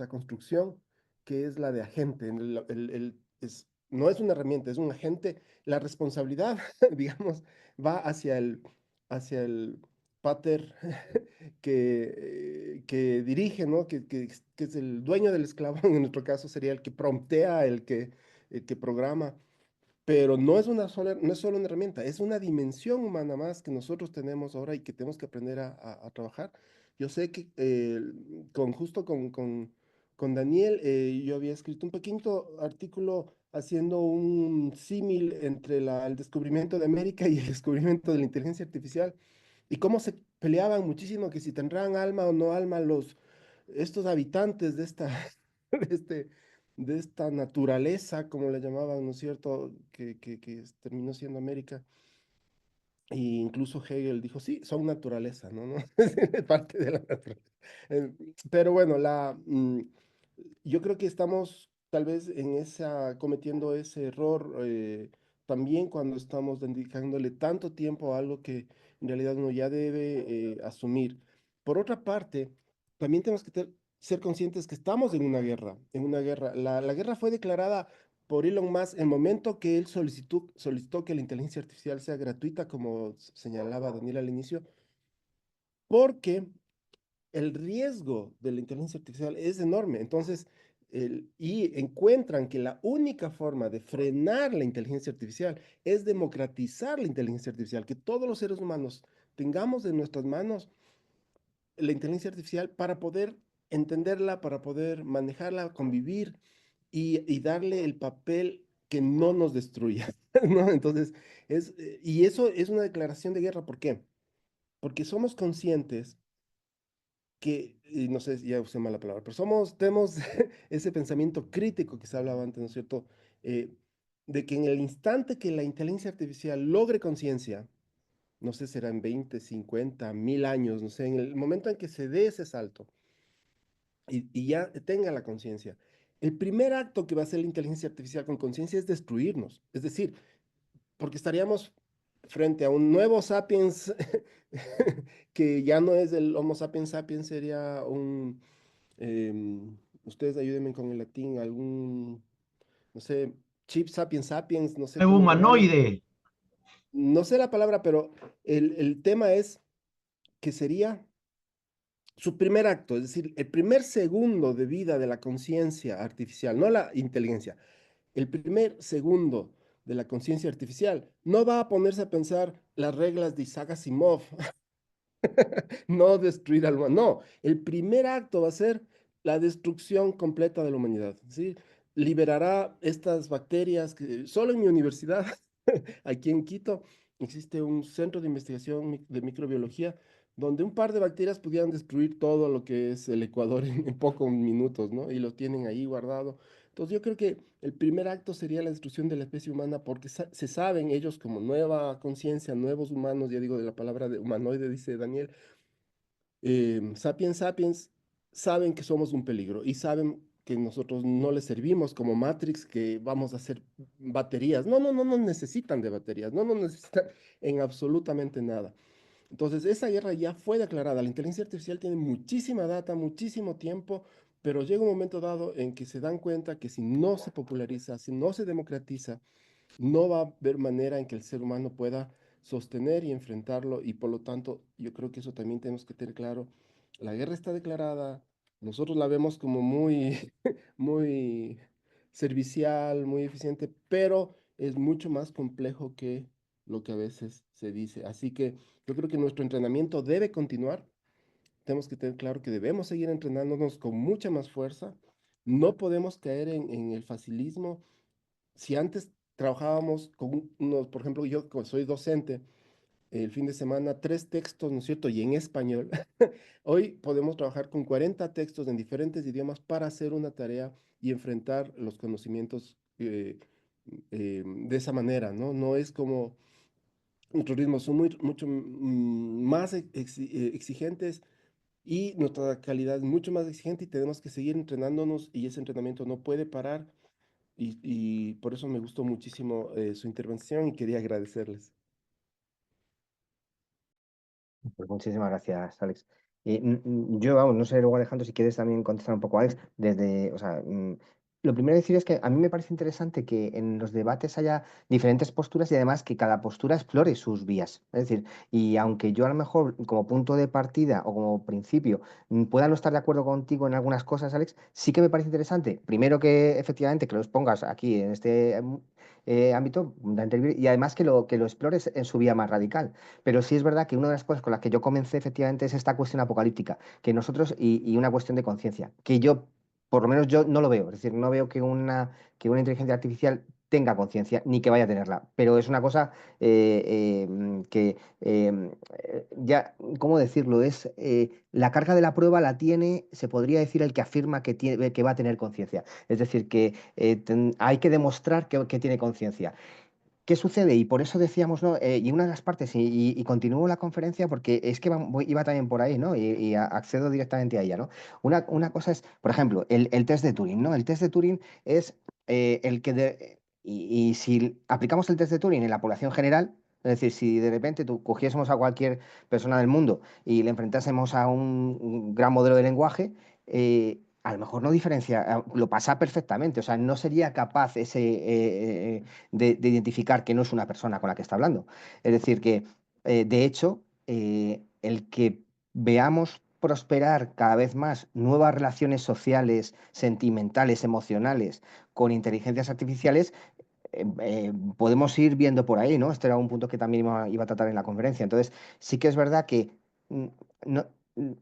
construcción que es la de agente. No es una herramienta, es un agente. La responsabilidad, digamos, va hacia el pater que dirige, ¿no? Que es el dueño del esclavo, en nuestro caso sería el que promptea, el que programa, pero no es solo una herramienta, es una dimensión humana más que nosotros tenemos ahora y que tenemos que aprender a trabajar. Yo sé que justo con Daniel, yo había escrito un pequeño artículo haciendo un símil entre el descubrimiento de América y el descubrimiento de la inteligencia artificial y cómo se peleaban muchísimo que si tendrán alma o no alma estos habitantes de, este, de esta naturaleza, como le llamaban, ¿no es cierto?, que terminó siendo América. Y incluso Hegel dijo, sí, son naturaleza, ¿no? ¿No? Es parte de la naturaleza. Eh, Pero bueno, yo creo que estamos tal vez cometiendo ese error también cuando estamos dedicándole tanto tiempo a algo que en realidad uno ya debe asumir. Por otra parte, también tenemos que ser conscientes que estamos en una guerra, en una guerra. La guerra fue declarada por Elon Musk el momento que él solicitó que la inteligencia artificial sea gratuita, como señalaba Daniel al inicio, porque el riesgo de la inteligencia artificial es enorme. Entonces, y encuentran que la única forma de frenar la inteligencia artificial es democratizar la inteligencia artificial, que todos los seres humanos tengamos en nuestras manos la inteligencia artificial para poder entenderla, para poder manejarla, convivir y darle el papel que no nos destruya, ¿no? Entonces, y eso es una declaración de guerra. ¿Por qué? Porque somos conscientes y no sé si ya usé mala palabra, pero tenemos ese pensamiento crítico que se hablaba antes, ¿no es cierto? Eh, de que en el instante que la inteligencia artificial logre conciencia, no sé, será en 20, 50, 1000 años, no sé, en el momento en que se dé ese salto y ya tenga la conciencia, el primer acto que va a hacer la inteligencia artificial con conciencia es destruirnos. Es decir, porque estaríamos frente a un nuevo sapiens que ya no es el Homo sapiens sapiens, sería ustedes ayúdenme con el latín, no sé, chip sapiens sapiens, no sé Nuevo cómo llamarlo. humanoide. No sé la palabra, pero el tema es que sería su primer acto, es decir, el primer segundo de vida de la conciencia artificial, no la inteligencia, el primer segundo de la conciencia artificial, no va a ponerse a pensar las reglas de Isaac Asimov, no destruir al humano, no, el primer acto va a ser la destrucción completa de la humanidad, ¿sí? Liberará estas bacterias que solo en mi universidad, aquí en Quito, existe un centro de investigación de microbiología donde un par de bacterias pudieran destruir todo lo que es el Ecuador en pocos minutos, ¿no? Y lo tienen ahí guardado. Entonces yo creo que el primer acto sería la destrucción de la especie humana porque se saben ellos como nueva conciencia, nuevos humanos, ya digo de la palabra de humanoide, dice Daniel, sapiens sapiens, saben que somos un peligro y saben que nosotros no les servimos como Matrix, que vamos a hacer baterías. No necesitan de baterías, no necesitan en absolutamente nada. Entonces, esa guerra ya fue declarada. La inteligencia artificial tiene muchísima data, muchísimo tiempo, pero llega un momento dado en que se dan cuenta que si no se populariza, si no se democratiza, no va a haber manera en que el ser humano pueda sostener y enfrentarlo, y por lo tanto yo creo que eso también tenemos que tener claro. La guerra está declarada, nosotros la vemos como muy, muy servicial, muy eficiente, pero es mucho más complejo que lo que a veces se dice. Así que yo creo que nuestro entrenamiento debe continuar. Tenemos que tener claro que debemos seguir entrenándonos con mucha más fuerza. No podemos caer en el facilismo. Si antes trabajábamos con unos, por ejemplo, yo como soy docente, el fin de semana, 3 textos, ¿no es cierto? Y en español. Hoy podemos trabajar con 40 textos en diferentes idiomas para hacer una tarea y enfrentar los conocimientos de esa manera, ¿no? No es como nuestros ritmos son mucho más exigentes y nuestra calidad es mucho más exigente y tenemos que seguir entrenándonos y ese entrenamiento no puede parar y por eso me gustó muchísimo su intervención y quería agradecerles. Pues muchísimas gracias, Alex. Yo, vamos, no sé, luego Alejandro, si quieres también contestar un poco a Alex, desde, o sea, lo primero decir es que a mí me parece interesante que en los debates haya diferentes posturas y además que cada postura explore sus vías. Es decir, y aunque yo a lo mejor como punto de partida o como principio pueda no estar de acuerdo contigo en algunas cosas, Alex, sí que me parece interesante. Primero que efectivamente que los pongas aquí en este ámbito de intervir, y además que lo explores en su vía más radical. Pero sí es verdad que una de las cosas con las que yo comencé efectivamente es esta cuestión apocalíptica, que nosotros, y una cuestión de conciencia, que yo, por lo menos yo no lo veo, es decir, no veo que una inteligencia artificial tenga conciencia ni que vaya a tenerla, pero es una cosa que ya, ¿cómo decirlo? Es la carga de la prueba la tiene, se podría decir, el que afirma que va a tener conciencia. Es decir, que hay que demostrar que tiene conciencia. ¿Qué sucede? Y por eso decíamos, ¿no? Y una de las partes, y continúo la conferencia porque es que iba también por ahí, ¿no? Y accedo directamente a ella, ¿no? Una cosa es, por ejemplo, el test de Turing, ¿no? El test de Turing es el que... y si aplicamos el test de Turing en la población general, es decir, si de repente tú cogiésemos a cualquier persona del mundo y le enfrentásemos a un gran modelo de lenguaje, a lo mejor no diferencia, lo pasa perfectamente, o sea, no sería capaz de identificar que no es una persona con la que está hablando. Es decir, que de hecho, el que veamos prosperar cada vez más nuevas relaciones sociales, sentimentales, emocionales con inteligencias artificiales, podemos ir viendo por ahí, ¿no? Este era un punto que también iba a tratar en la conferencia. Entonces, sí que es verdad que mm, no-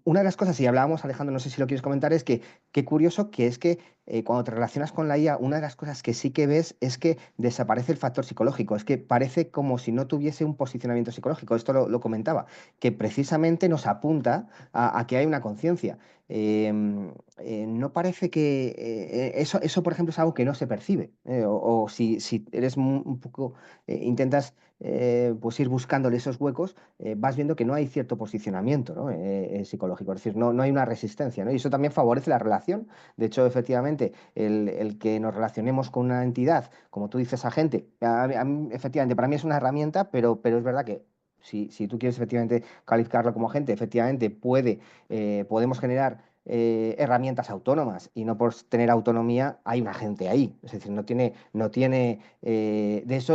una de las cosas, y hablábamos, Alejandro, no sé si lo quieres comentar, es que qué curioso que es que cuando te relacionas con la IA, una de las cosas que sí que ves es que desaparece el factor psicológico, es que parece como si no tuviese un posicionamiento psicológico. Esto lo comentaba, que precisamente nos apunta a que hay una conciencia. No parece que eso, por ejemplo, es algo que no se percibe. O si eres un poco, intentas pues ir buscándole esos huecos, vas viendo que no hay cierto posicionamiento, ¿no? Psicológico, es decir, no hay una resistencia, ¿no? Y eso también favorece la relación. De hecho, efectivamente, el que nos relacionemos con una entidad, como tú dices, agente, efectivamente, para mí es una herramienta, pero es verdad que si tú quieres efectivamente calificarlo como agente, efectivamente podemos generar herramientas autónomas y no por tener autonomía hay un agente ahí. Es decir,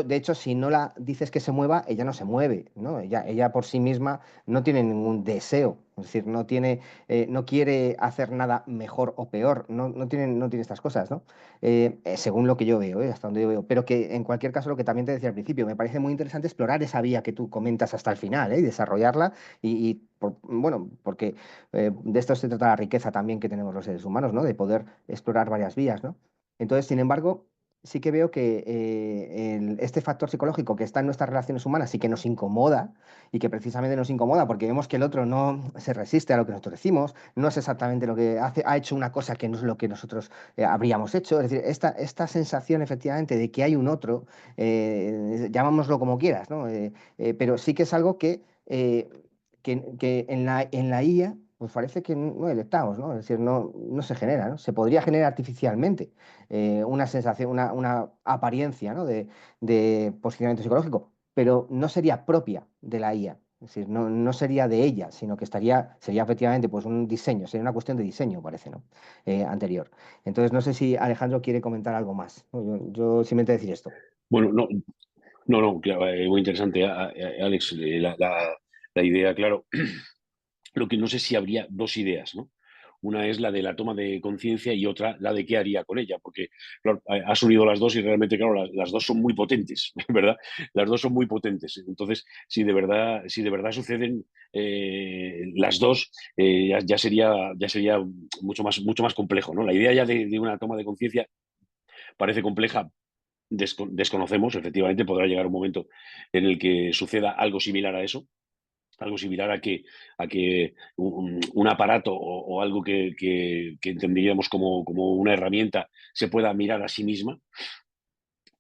de hecho, si no la dices que se mueva, ella no se mueve, ¿no? Ella por sí misma no tiene ningún deseo. Es decir, no quiere hacer nada mejor o peor, no tiene estas cosas, ¿no? Según lo que yo veo, hasta donde yo veo. Pero que en cualquier caso, lo que también te decía al principio, me parece muy interesante explorar esa vía que tú comentas hasta el final, y desarrollarla bueno, porque de esto se trata la riqueza también que tenemos los seres humanos, ¿no? De poder explorar varias vías, ¿no? Entonces, sin embargo, sí que veo que este factor psicológico que está en nuestras relaciones humanas y que nos incomoda, y que precisamente nos incomoda porque vemos que el otro no se resiste a lo que nosotros decimos, no es exactamente lo que hace, ha hecho una cosa que no es lo que nosotros habríamos hecho. Es decir, esta sensación efectivamente de que hay un otro, llamámoslo como quieras, ¿no? Pero sí que es algo que en la IA pues parece que no detectamos, ¿no? Es decir, no se genera, ¿no? Se podría generar artificialmente una sensación, una apariencia, ¿no? de posicionamiento psicológico, pero no sería propia de la IA. Es decir, no sería de ella, sino que sería efectivamente pues, un diseño, sería una cuestión de diseño, parece, ¿no? Anterior. Entonces, no sé si Alejandro quiere comentar algo más, ¿no? Yo simplemente decir esto. Bueno, no, claro, muy interesante, Alex, la idea, claro. Lo que no sé si habría dos ideas, ¿no? Una es la de la toma de conciencia y otra la de qué haría con ella, porque claro, has unido las dos y realmente, claro, las dos son muy potentes, ¿verdad? Las dos son muy potentes. Entonces, si de verdad suceden las dos, ya sería mucho más complejo, ¿no? La idea ya de una toma de conciencia parece compleja. Desconocemos, efectivamente, podrá llegar un momento en el que suceda algo similar a eso, algo similar a que un aparato o algo que entenderíamos como una herramienta se pueda mirar a sí misma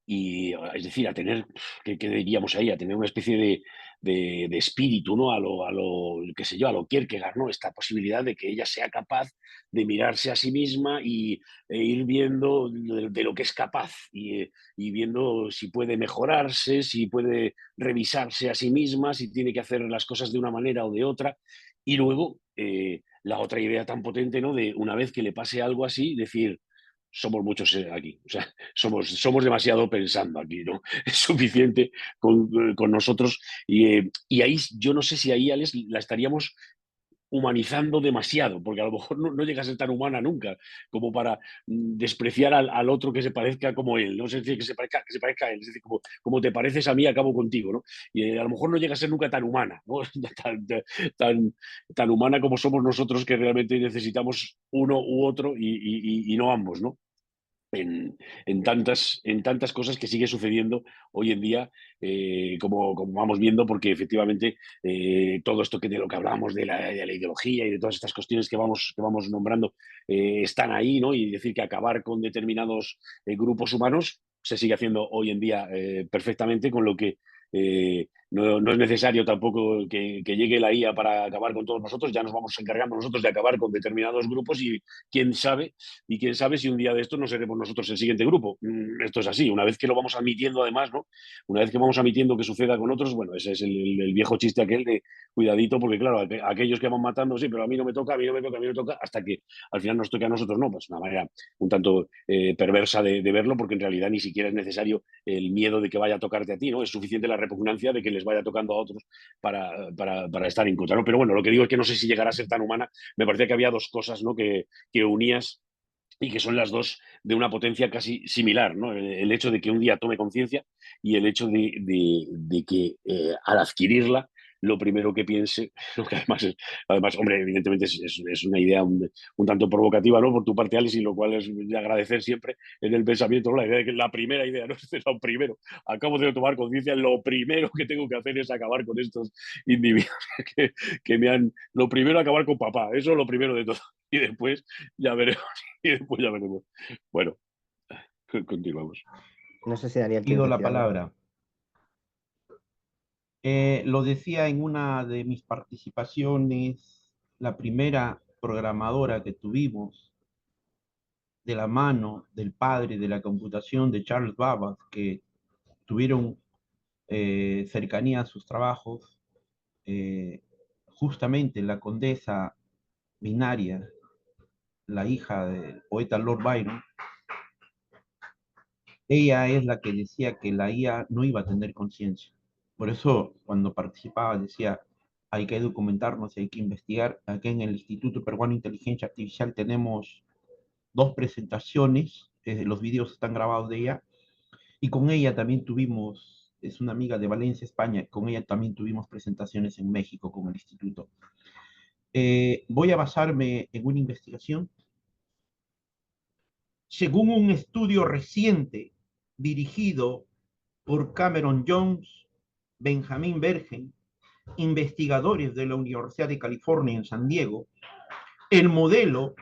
y, es decir, a tener, ¿qué diríamos ahí? A tener una especie de espíritu, ¿no? Qué sé yo, a lo Kierkegaard, ¿no? Esta posibilidad de que ella sea capaz de mirarse a sí misma e ir viendo de lo que es capaz y viendo si puede mejorarse, si puede revisarse a sí misma, si tiene que hacer las cosas de una manera o de otra. Y luego, la otra idea tan potente, ¿no? De una vez que le pase algo así, decir, somos muchos aquí, o sea, somos demasiado pensando aquí, ¿no? Es suficiente con nosotros y ahí yo no sé si ahí, Alex, la estaríamos humanizando demasiado, porque a lo mejor no llega a ser tan humana nunca, como para despreciar al otro que se parezca como él, no sé si que se parezca a él, es decir, como te pareces a mí, acabo contigo, ¿no? Y a lo mejor no llega a ser nunca tan humana, ¿no? Tan, tan humana como somos nosotros, que realmente necesitamos uno u otro y no ambos, ¿no? En, en tantas cosas que sigue sucediendo hoy en día, como vamos viendo, porque efectivamente todo esto de lo que hablamos de la ideología y de todas estas cuestiones que vamos nombrando están ahí, ¿no? Y decir que acabar con determinados grupos humanos se sigue haciendo hoy en día perfectamente, con lo que no es necesario tampoco que llegue la IA para acabar con todos nosotros, ya nos vamos encargando nosotros de acabar con determinados grupos quién sabe quién sabe si un día de estos no seremos nosotros el siguiente grupo. Esto es así. Una vez que lo vamos admitiendo, además, ¿no? Una vez que vamos admitiendo que suceda con otros, bueno, ese es el viejo chiste aquel de cuidadito, porque claro, aquellos que van matando, sí, pero a mí no me toca, a mí no me toca, a mí no me toca, hasta que al final nos toque a nosotros, no. Pues una manera un tanto perversa de verlo, porque en realidad ni siquiera es necesario el miedo de que vaya a tocarte a ti, ¿no? Es suficiente la repugnancia de que les vaya tocando a otros para estar en contra, ¿no? Pero bueno, lo que digo es que no sé si llegará a ser tan humana. Me parecía que había dos cosas, ¿no? Que unías y que son las dos de una potencia casi similar, ¿no? El hecho de que un día tome conciencia y el hecho de que al adquirirla, lo primero que piense, lo que además, hombre, evidentemente es una idea un tanto provocativa, ¿no? Por tu parte, Alice, y lo cual es de agradecer siempre en el pensamiento, ¿no? La idea de que la primera idea, ¿no? Es lo primero, acabo de tomar conciencia, lo primero que tengo que hacer es acabar con estos individuos que me han, lo primero acabar con papá, eso es lo primero de todo, y después ya veremos. Y después ya veremos. Bueno, continuamos. No sé si Daniel quiere Pido la decir algo. palabra. Lo decía en una de mis participaciones, la primera programadora que tuvimos de la mano del padre de la computación de Charles Babbage, que tuvieron cercanía a sus trabajos, justamente la condesa binaria, la hija del poeta Lord Byron. Ella es la que decía que la IA no iba a tener conciencia. Por eso, cuando participaba, decía, hay que documentarnos, hay que investigar. Aquí en el Instituto Peruano de Inteligencia Artificial tenemos 2 presentaciones, los videos están grabados de ella, y con ella también tuvimos, es una amiga de Valencia, España, con ella también tuvimos presentaciones en México con el instituto. Voy a basarme en una investigación. Según un estudio reciente dirigido por Cameron Jones, Benjamin Bergen, investigadores de la Universidad de California en San Diego, el modelo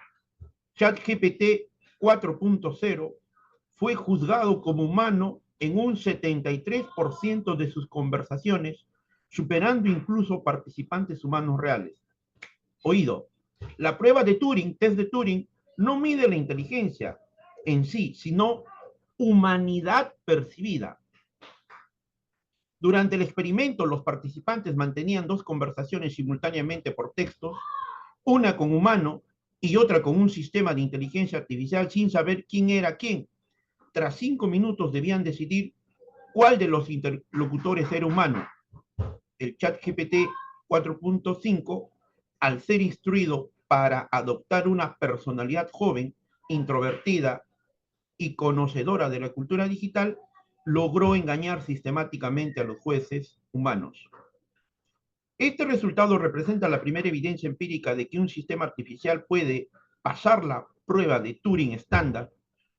ChatGPT 4.0 fue juzgado como humano en un 73% de sus conversaciones, superando incluso participantes humanos reales. Oído, La prueba de Turing, test de Turing, no mide la inteligencia en sí, sino humanidad percibida. Durante el experimento, los participantes mantenían dos conversaciones simultáneamente por textos, una con humano y otra con un sistema de inteligencia artificial sin saber quién era quién. Tras 5 minutos debían decidir cuál de los interlocutores era humano. El ChatGPT 4.5, al ser instruido para adoptar una personalidad joven, introvertida y conocedora de la cultura digital, logró engañar sistemáticamente a los jueces humanos. Este resultado representa la primera evidencia empírica de que un sistema artificial puede pasar la prueba de Turing estándar.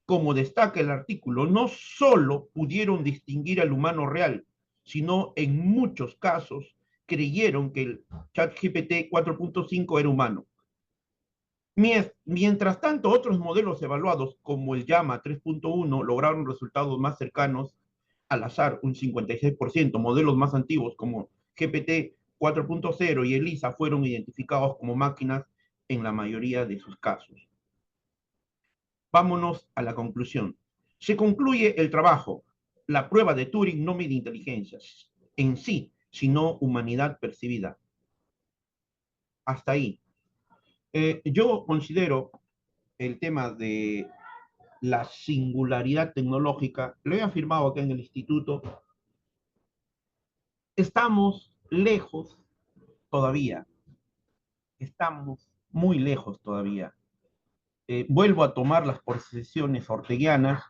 Como destaca el artículo, no solo pudieron distinguir al humano real, sino en muchos casos creyeron que el ChatGPT 4.5 era humano. Mientras tanto, otros modelos evaluados, como el Llama 3.1, lograron resultados más cercanos al azar, un 56%. Modelos más antiguos, como GPT 4.0 y ELISA, fueron identificados como máquinas en la mayoría de sus casos. Vámonos a la conclusión. Se concluye el trabajo. La prueba de Turing no mide inteligencias en sí, sino humanidad percibida. Hasta ahí. Yo considero el tema de la singularidad tecnológica, lo he afirmado acá en el instituto, estamos lejos todavía, estamos muy lejos todavía. Vuelvo a tomar las posiciones orteguianas,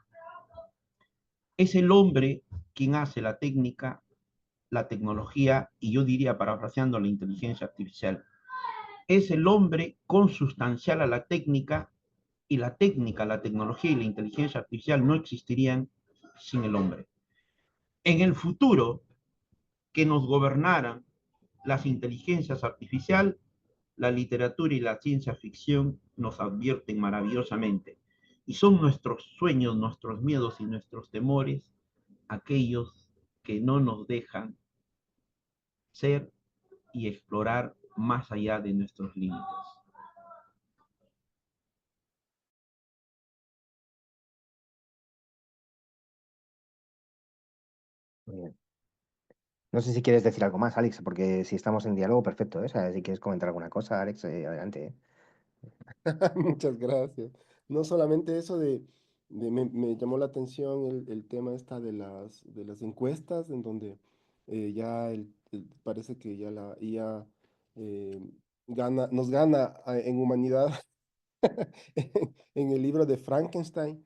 es el hombre quien hace la técnica, la tecnología y yo diría, parafraseando, la inteligencia artificial. Es el hombre consustancial a la técnica y la técnica, la tecnología y la inteligencia artificial no existirían sin el hombre. En el futuro, que nos gobernaran las inteligencias artificiales, la literatura y la ciencia ficción nos advierten maravillosamente. Y son nuestros sueños, nuestros miedos y nuestros temores aquellos que no nos dejan ser y explorar más allá de nuestros límites. Muy bien. No sé si quieres decir algo más, Alex, porque si estamos en diálogo, perfecto, ¿eh? O sea, si quieres comentar alguna cosa, Alex, adelante, ¿eh? Muchas gracias. No solamente eso me llamó la atención el tema esta de las encuestas, en donde ya parece que ya la IA eh, nos gana en humanidad. En el libro de Frankenstein,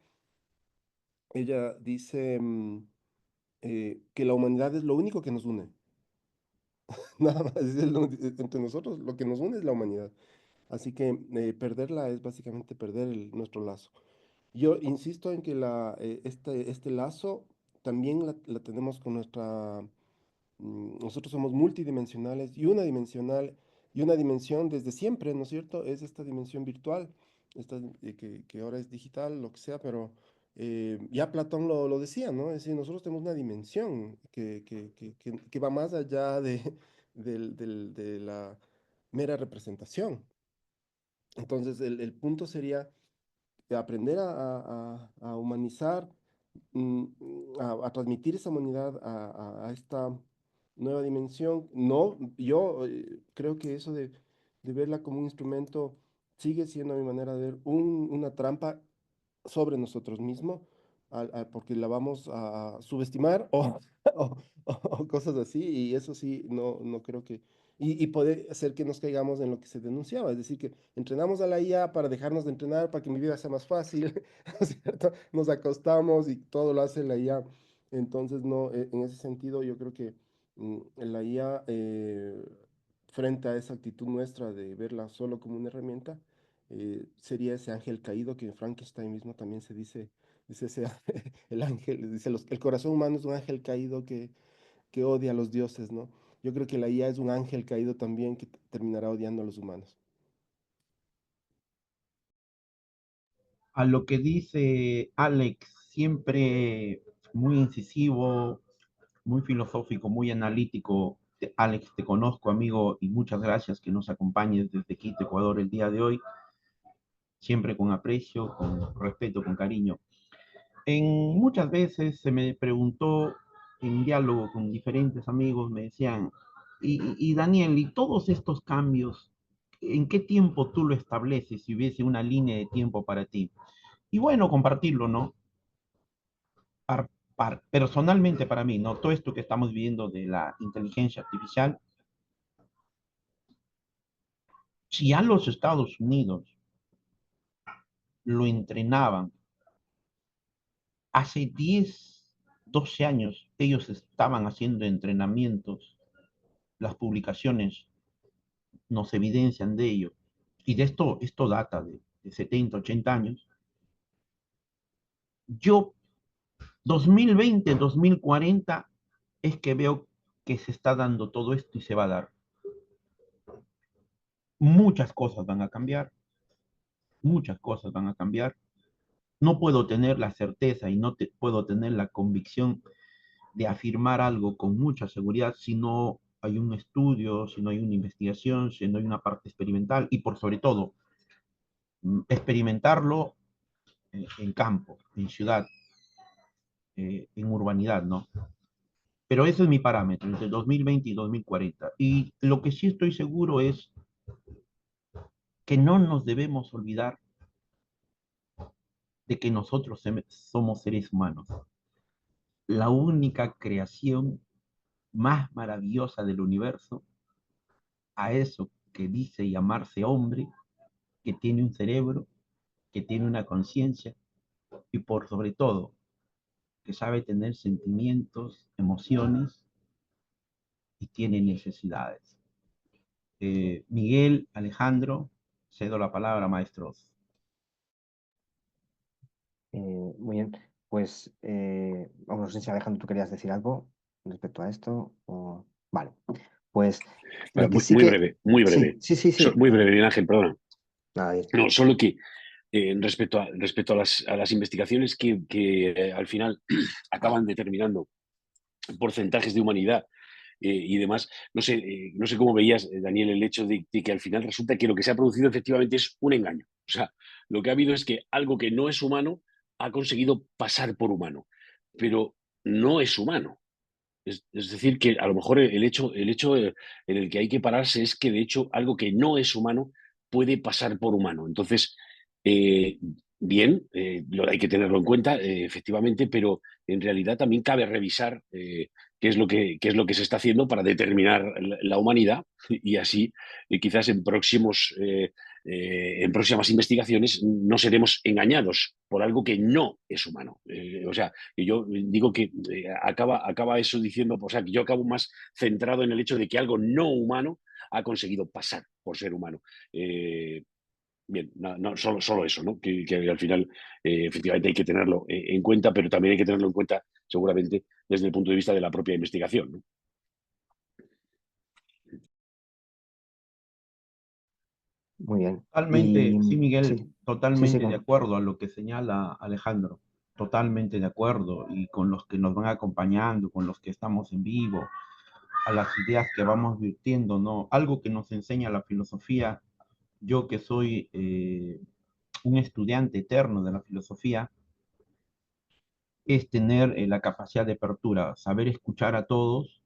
ella dice que la humanidad es lo único que nos une. Nada más, entre nosotros lo que nos une es la humanidad. Así que perderla es básicamente perder nuestro lazo. Yo insisto en que este lazo también la tenemos con nosotros somos multidimensionales y una dimensión desde siempre, ¿no es cierto? Es esta dimensión virtual, que ahora es digital, lo que sea, pero ya Platón lo decía, ¿no? Es decir, nosotros tenemos una dimensión que va más allá de la mera representación. Entonces, el punto sería aprender a humanizar, mm, a transmitir esa humanidad a esta nueva dimensión. No, yo creo que eso de verla como un instrumento sigue siendo a mi manera de ver una trampa sobre nosotros mismos, porque la vamos a subestimar o, o cosas así, y eso sí, no creo que... Y puede hacer que nos caigamos en lo que se denunciaba, es decir, que entrenamos a la IA para dejarnos de entrenar, para que mi vida sea más fácil, ¿no es cierto? Nos acostamos y todo lo hace la IA. Entonces, no, en ese sentido, yo creo que la IA, frente a esa actitud nuestra de verla solo como una herramienta, sería ese ángel caído que en Frankenstein mismo también se dice ese, el ángel, dice, el corazón humano es un ángel caído que odia a los dioses, ¿no? Yo creo que la IA es un ángel caído también que terminará odiando a los humanos. A lo que dice Alex, siempre muy incisivo, muy filosófico, muy analítico, Alex, te conozco, amigo, y muchas gracias que nos acompañes desde Quito, Ecuador, el día de hoy, siempre con aprecio, con respeto, con cariño. Muchas veces se me preguntó en diálogo con diferentes amigos, me decían, y Daniel, ¿y todos estos cambios, en qué tiempo tú lo estableces si hubiese una línea de tiempo para ti? Y bueno, compartirlo, ¿no? Personalmente para mí, ¿no? Todo esto que estamos viviendo de la inteligencia artificial, si a los Estados Unidos lo entrenaban hace 10, 12 años, ellos estaban haciendo entrenamientos, las publicaciones nos evidencian de ello, y de esto data de 70, 80 años. Yo, 2020, 2040, es que veo que se está dando todo esto y se va a dar. Muchas cosas van a cambiar, muchas cosas van a cambiar. No puedo tener la certeza y no puedo tener la convicción de afirmar algo con mucha seguridad si no hay un estudio, si no hay una investigación, si no hay una parte experimental y por sobre todo experimentarlo en campo, en ciudad, en urbanidad, ¿no? Pero ese es mi parámetro, entre 2020 y 2040. Y lo que sí estoy seguro es que no nos debemos olvidar de que nosotros somos seres humanos. La única creación más maravillosa del universo, a eso que dice llamarse hombre, que tiene un cerebro, que tiene una conciencia y por sobre todo que sabe tener sentimientos, emociones y tiene necesidades. Miguel, Alejandro, cedo la palabra, maestros. Muy bien, pues vamos, no sé si Alejandro, tú querías decir algo respecto a esto. Vale, pues lo que Muy, sí muy que... breve, muy Sí, breve. sí, sí, sí. Muy breve, Miguel Ángel, perdona. Nada, bien. No, solo que respecto a las investigaciones que al final acaban determinando porcentajes de humanidad y demás, no sé cómo veías, Daniel, el hecho de que al final resulta que lo que se ha producido efectivamente es un engaño. O sea, lo que ha habido es que algo que no es humano ha conseguido pasar por humano, pero no es humano. Es decir, que a lo mejor el hecho en el que hay que pararse es que de hecho algo que no es humano puede pasar por humano. Entonces, eh, bien, hay que tenerlo en cuenta, efectivamente, pero en realidad también cabe revisar qué es lo que se está haciendo para determinar la humanidad y así quizás en próximas investigaciones no seremos engañados por algo que no es humano. O sea, y yo digo que acaba eso diciendo, o sea, que yo acabo más centrado en el hecho de que algo no humano ha conseguido pasar por ser humano. Bien, no, solo eso, ¿no? Que al final efectivamente hay que tenerlo en cuenta, pero también hay que tenerlo en cuenta seguramente desde el punto de vista de la propia investigación, ¿no? Muy bien. Y Totalmente, sí, Miguel, sí, sí, sí, totalmente de acuerdo a lo que señala Alejandro, totalmente de acuerdo, y con los que nos van acompañando, con los que estamos en vivo, a las ideas que vamos virtiendo, ¿no? Algo que nos enseña la filosofía, yo que soy un estudiante eterno de la filosofía, es tener la capacidad de apertura, saber escuchar a todos,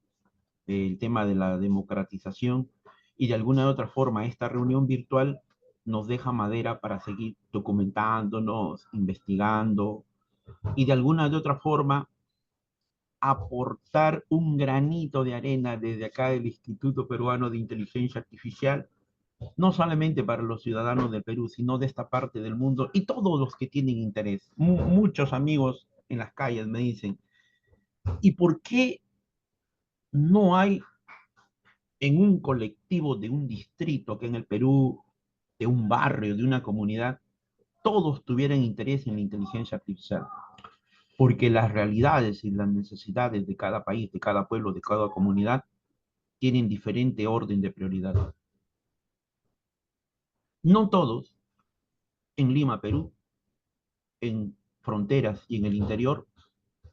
el tema de la democratización y de alguna u otra forma esta reunión virtual nos deja madera para seguir documentándonos, investigando y de alguna u otra forma aportar un granito de arena desde acá del Instituto Peruano de Inteligencia Artificial, no solamente para los ciudadanos del Perú, sino de esta parte del mundo y todos los que tienen interés. Muchos amigos en las calles me dicen, ¿y por qué no hay en un colectivo de un distrito que en el Perú, de un barrio, de una comunidad, todos tuvieran interés en la inteligencia artificial? Porque las realidades y las necesidades de cada país, de cada pueblo, de cada comunidad, tienen diferente orden de prioridad. No todos en Lima, Perú, en fronteras y en el interior,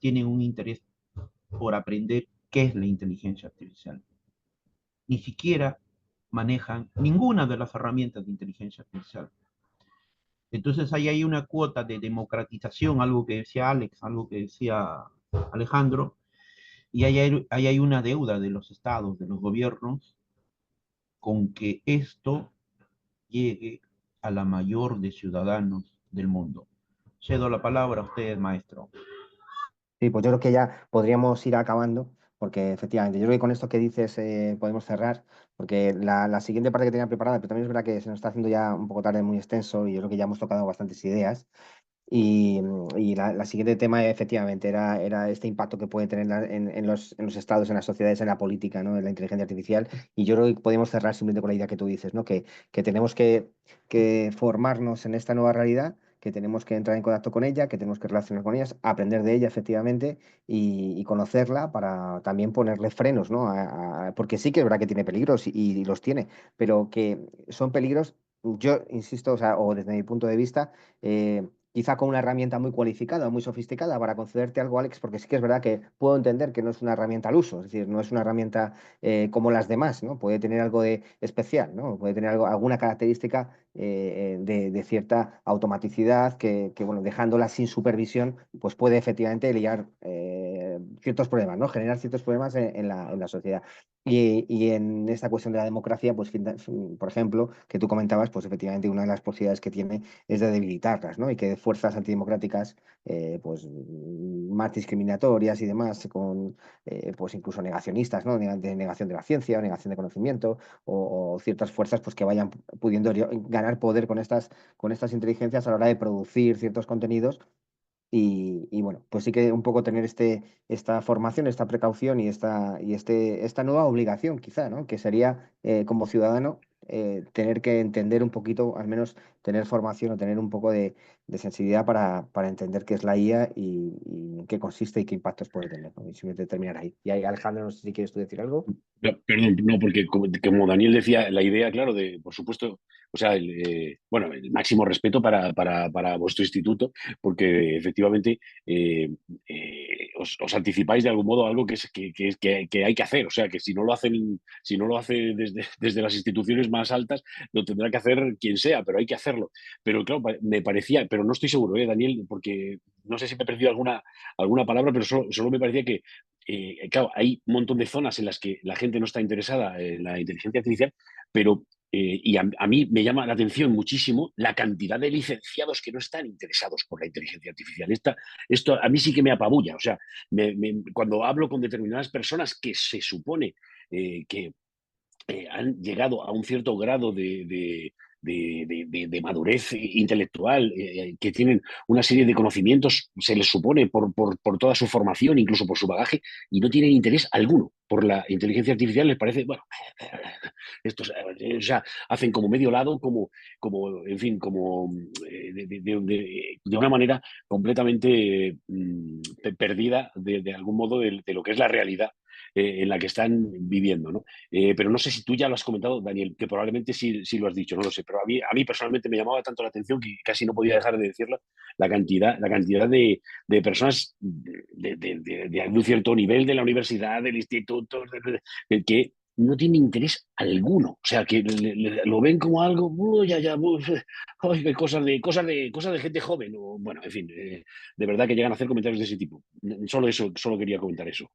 tienen un interés por aprender qué es la inteligencia artificial. ni siquiera manejan ninguna de las herramientas de inteligencia artificial. Entonces ahí hay una cuota de democratización, algo que decía Alex, algo que decía Alejandro, y ahí hay una deuda de los estados, de los gobiernos, con que esto llegue a la mayor de ciudadanos del mundo. Cedo la palabra a usted, maestro. Sí, pues yo creo que ya podríamos ir acabando, porque efectivamente, yo creo que con esto que dices podemos cerrar, porque la siguiente parte que tenía preparada, pero también es verdad que se nos está haciendo ya un poco tarde, muy extenso, y yo creo que ya hemos tocado bastantes ideas. Y la siguiente tema efectivamente era este impacto que puede tener en los estados, en las sociedades, en la política, ¿no? En la inteligencia artificial. Y yo creo que podemos cerrar simplemente con la idea que tú dices, ¿no? Que tenemos que formarnos en esta nueva realidad, que tenemos que entrar en contacto con ella, que tenemos que relacionar con ellas, aprender de ella efectivamente y conocerla para también ponerle frenos, ¿no? Porque sí que es verdad que tiene peligros y los tiene, pero que son peligros, yo insisto, o sea, o desde mi punto de vista, quizá con una herramienta muy cualificada, muy sofisticada para concederte algo, Alex, porque sí que es verdad que puedo entender que no es una herramienta al uso, es decir, no es una herramienta como las demás, ¿no? Puede tener algo de especial, ¿no? Puede tener alguna característica de cierta automaticidad bueno, dejándola sin supervisión, pues puede efectivamente liar ciertos problemas, ¿no? Generar ciertos problemas en la sociedad. Y en esta cuestión de la democracia, pues, por ejemplo, que tú comentabas, pues efectivamente una de las posibilidades que tiene es de debilitarlas, ¿no? Y que fuerzas antidemocráticas, pues más discriminatorias y demás, con pues incluso negacionistas, ¿no? De negación de la ciencia o negación de conocimiento, o ciertas fuerzas pues que vayan pudiendo ganar poder con estas inteligencias a la hora de producir ciertos contenidos y bueno, pues sí que un poco tener esta formación, esta precaución esta nueva obligación quizá, ¿no? Que sería como ciudadano tener que entender un poquito, al menos tener formación o tener un poco de sensibilidad para entender qué es la IA y en qué consiste y qué impactos puede tener, ¿no? Y simplemente terminar ahí. Y ahí, Alejandro, no sé si quieres tú decir algo. No, perdón, no, porque como Daniel decía, la idea, claro, de, por supuesto, o sea, bueno, el máximo respeto para vuestro instituto, porque efectivamente os anticipáis de algún modo algo que hay que hacer. O sea, que si no lo hace desde las instituciones más altas, lo tendrá que hacer quien sea, pero hay que hacerlo. Pero claro, me parecía, pero no estoy seguro, Daniel, porque no sé si me he perdido alguna palabra, pero solo me parecía que claro, hay un montón de zonas en las que la gente no está interesada en la inteligencia artificial, pero y a mí me llama la atención muchísimo la cantidad de licenciados que no están interesados por la inteligencia artificial. Esto a mí sí que me apabulla. O sea, cuando hablo con determinadas personas que se supone que han llegado a un cierto grado de madurez intelectual, que tienen una serie de conocimientos, se les supone por toda su formación, incluso por su bagaje, y no tienen interés alguno por la inteligencia artificial, les parece, bueno, estos, o sea, hacen como medio lado, en fin, como de una manera completamente perdida de algún modo de lo que es la realidad en la que están viviendo, ¿no? Pero no sé si tú ya lo has comentado, Daniel, que probablemente sí lo has dicho, no lo sé, pero a mí personalmente me llamaba tanto la atención que casi no podía dejar de decirlo, la cantidad de personas de un cierto nivel de la universidad, del instituto, que no tienen interés alguno, o sea, que lo ven como algo, ay, cosas de gente joven, o bueno, en fin, de verdad que llegan a hacer comentarios de ese tipo. Solo eso, solo quería comentar eso.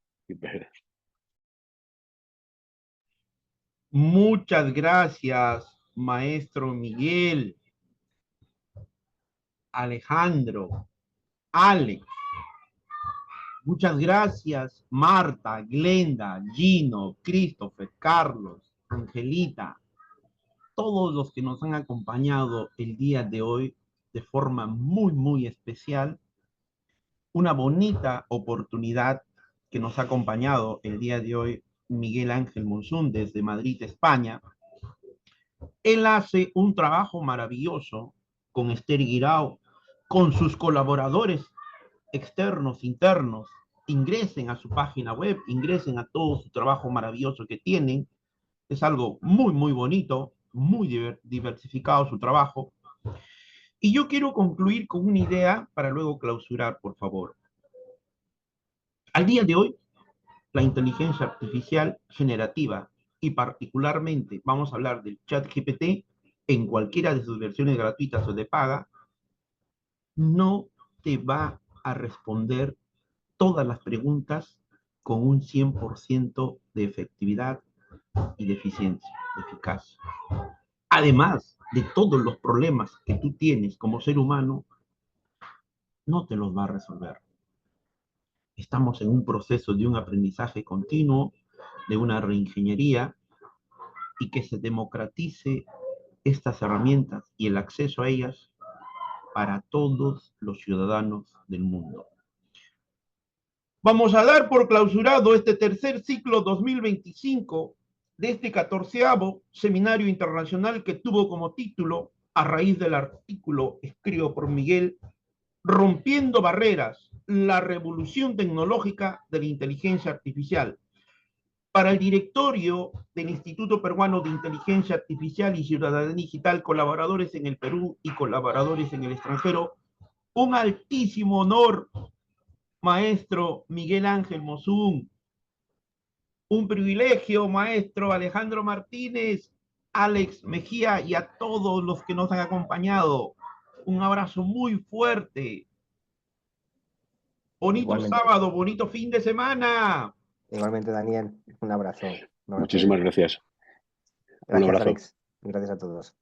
Muchas gracias, maestro Miguel, Alejandro, Alex. Muchas gracias, Marta, Glenda, Gino, Christopher, Carlos, Angelita, todos los que nos han acompañado el día de hoy de forma muy, muy especial. Una bonita oportunidad que nos ha acompañado el día de hoy Miguel Ángel Monzún desde Madrid, España. Él hace un trabajo maravilloso con Esther Guirao, con sus colaboradores externos, internos. Ingresen a su página web, ingresen a todo su trabajo maravilloso que tienen. Es algo muy, muy bonito, muy diversificado su trabajo. Y yo quiero concluir con una idea para luego clausurar, por favor. Al día de hoy, la inteligencia artificial generativa y particularmente vamos a hablar del ChatGPT en cualquiera de sus versiones gratuitas o de paga, no te va a responder todas las preguntas con un 100% de efectividad y de eficiencia, de eficacia. Además de todos los problemas que tú tienes como ser humano, no te los va a resolver. Estamos en un proceso de un aprendizaje continuo, de una reingeniería, y que se democratice estas herramientas y el acceso a ellas para todos los ciudadanos del mundo. Vamos a dar por clausurado este tercer ciclo 2025 de este 14º seminario internacional que tuvo como título, a raíz del artículo escrito por Miguel, Rompiendo Barreras, la revolución tecnológica de la inteligencia artificial. Para el directorio del Instituto Peruano de Inteligencia Artificial y Ciudadanía Digital, colaboradores en el Perú y colaboradores en el extranjero, un altísimo honor, maestro Miguel Ángel Mosún. Un privilegio, maestro Alejandro Martínez, Alex Mejía y a todos los que nos han acompañado. Un abrazo muy fuerte. Bonito Igualmente. sábado, bonito fin de semana. Igualmente, Daniel, un abrazo. Muchísimas gracias. Gracias, abrazo. Alex. Gracias a todos.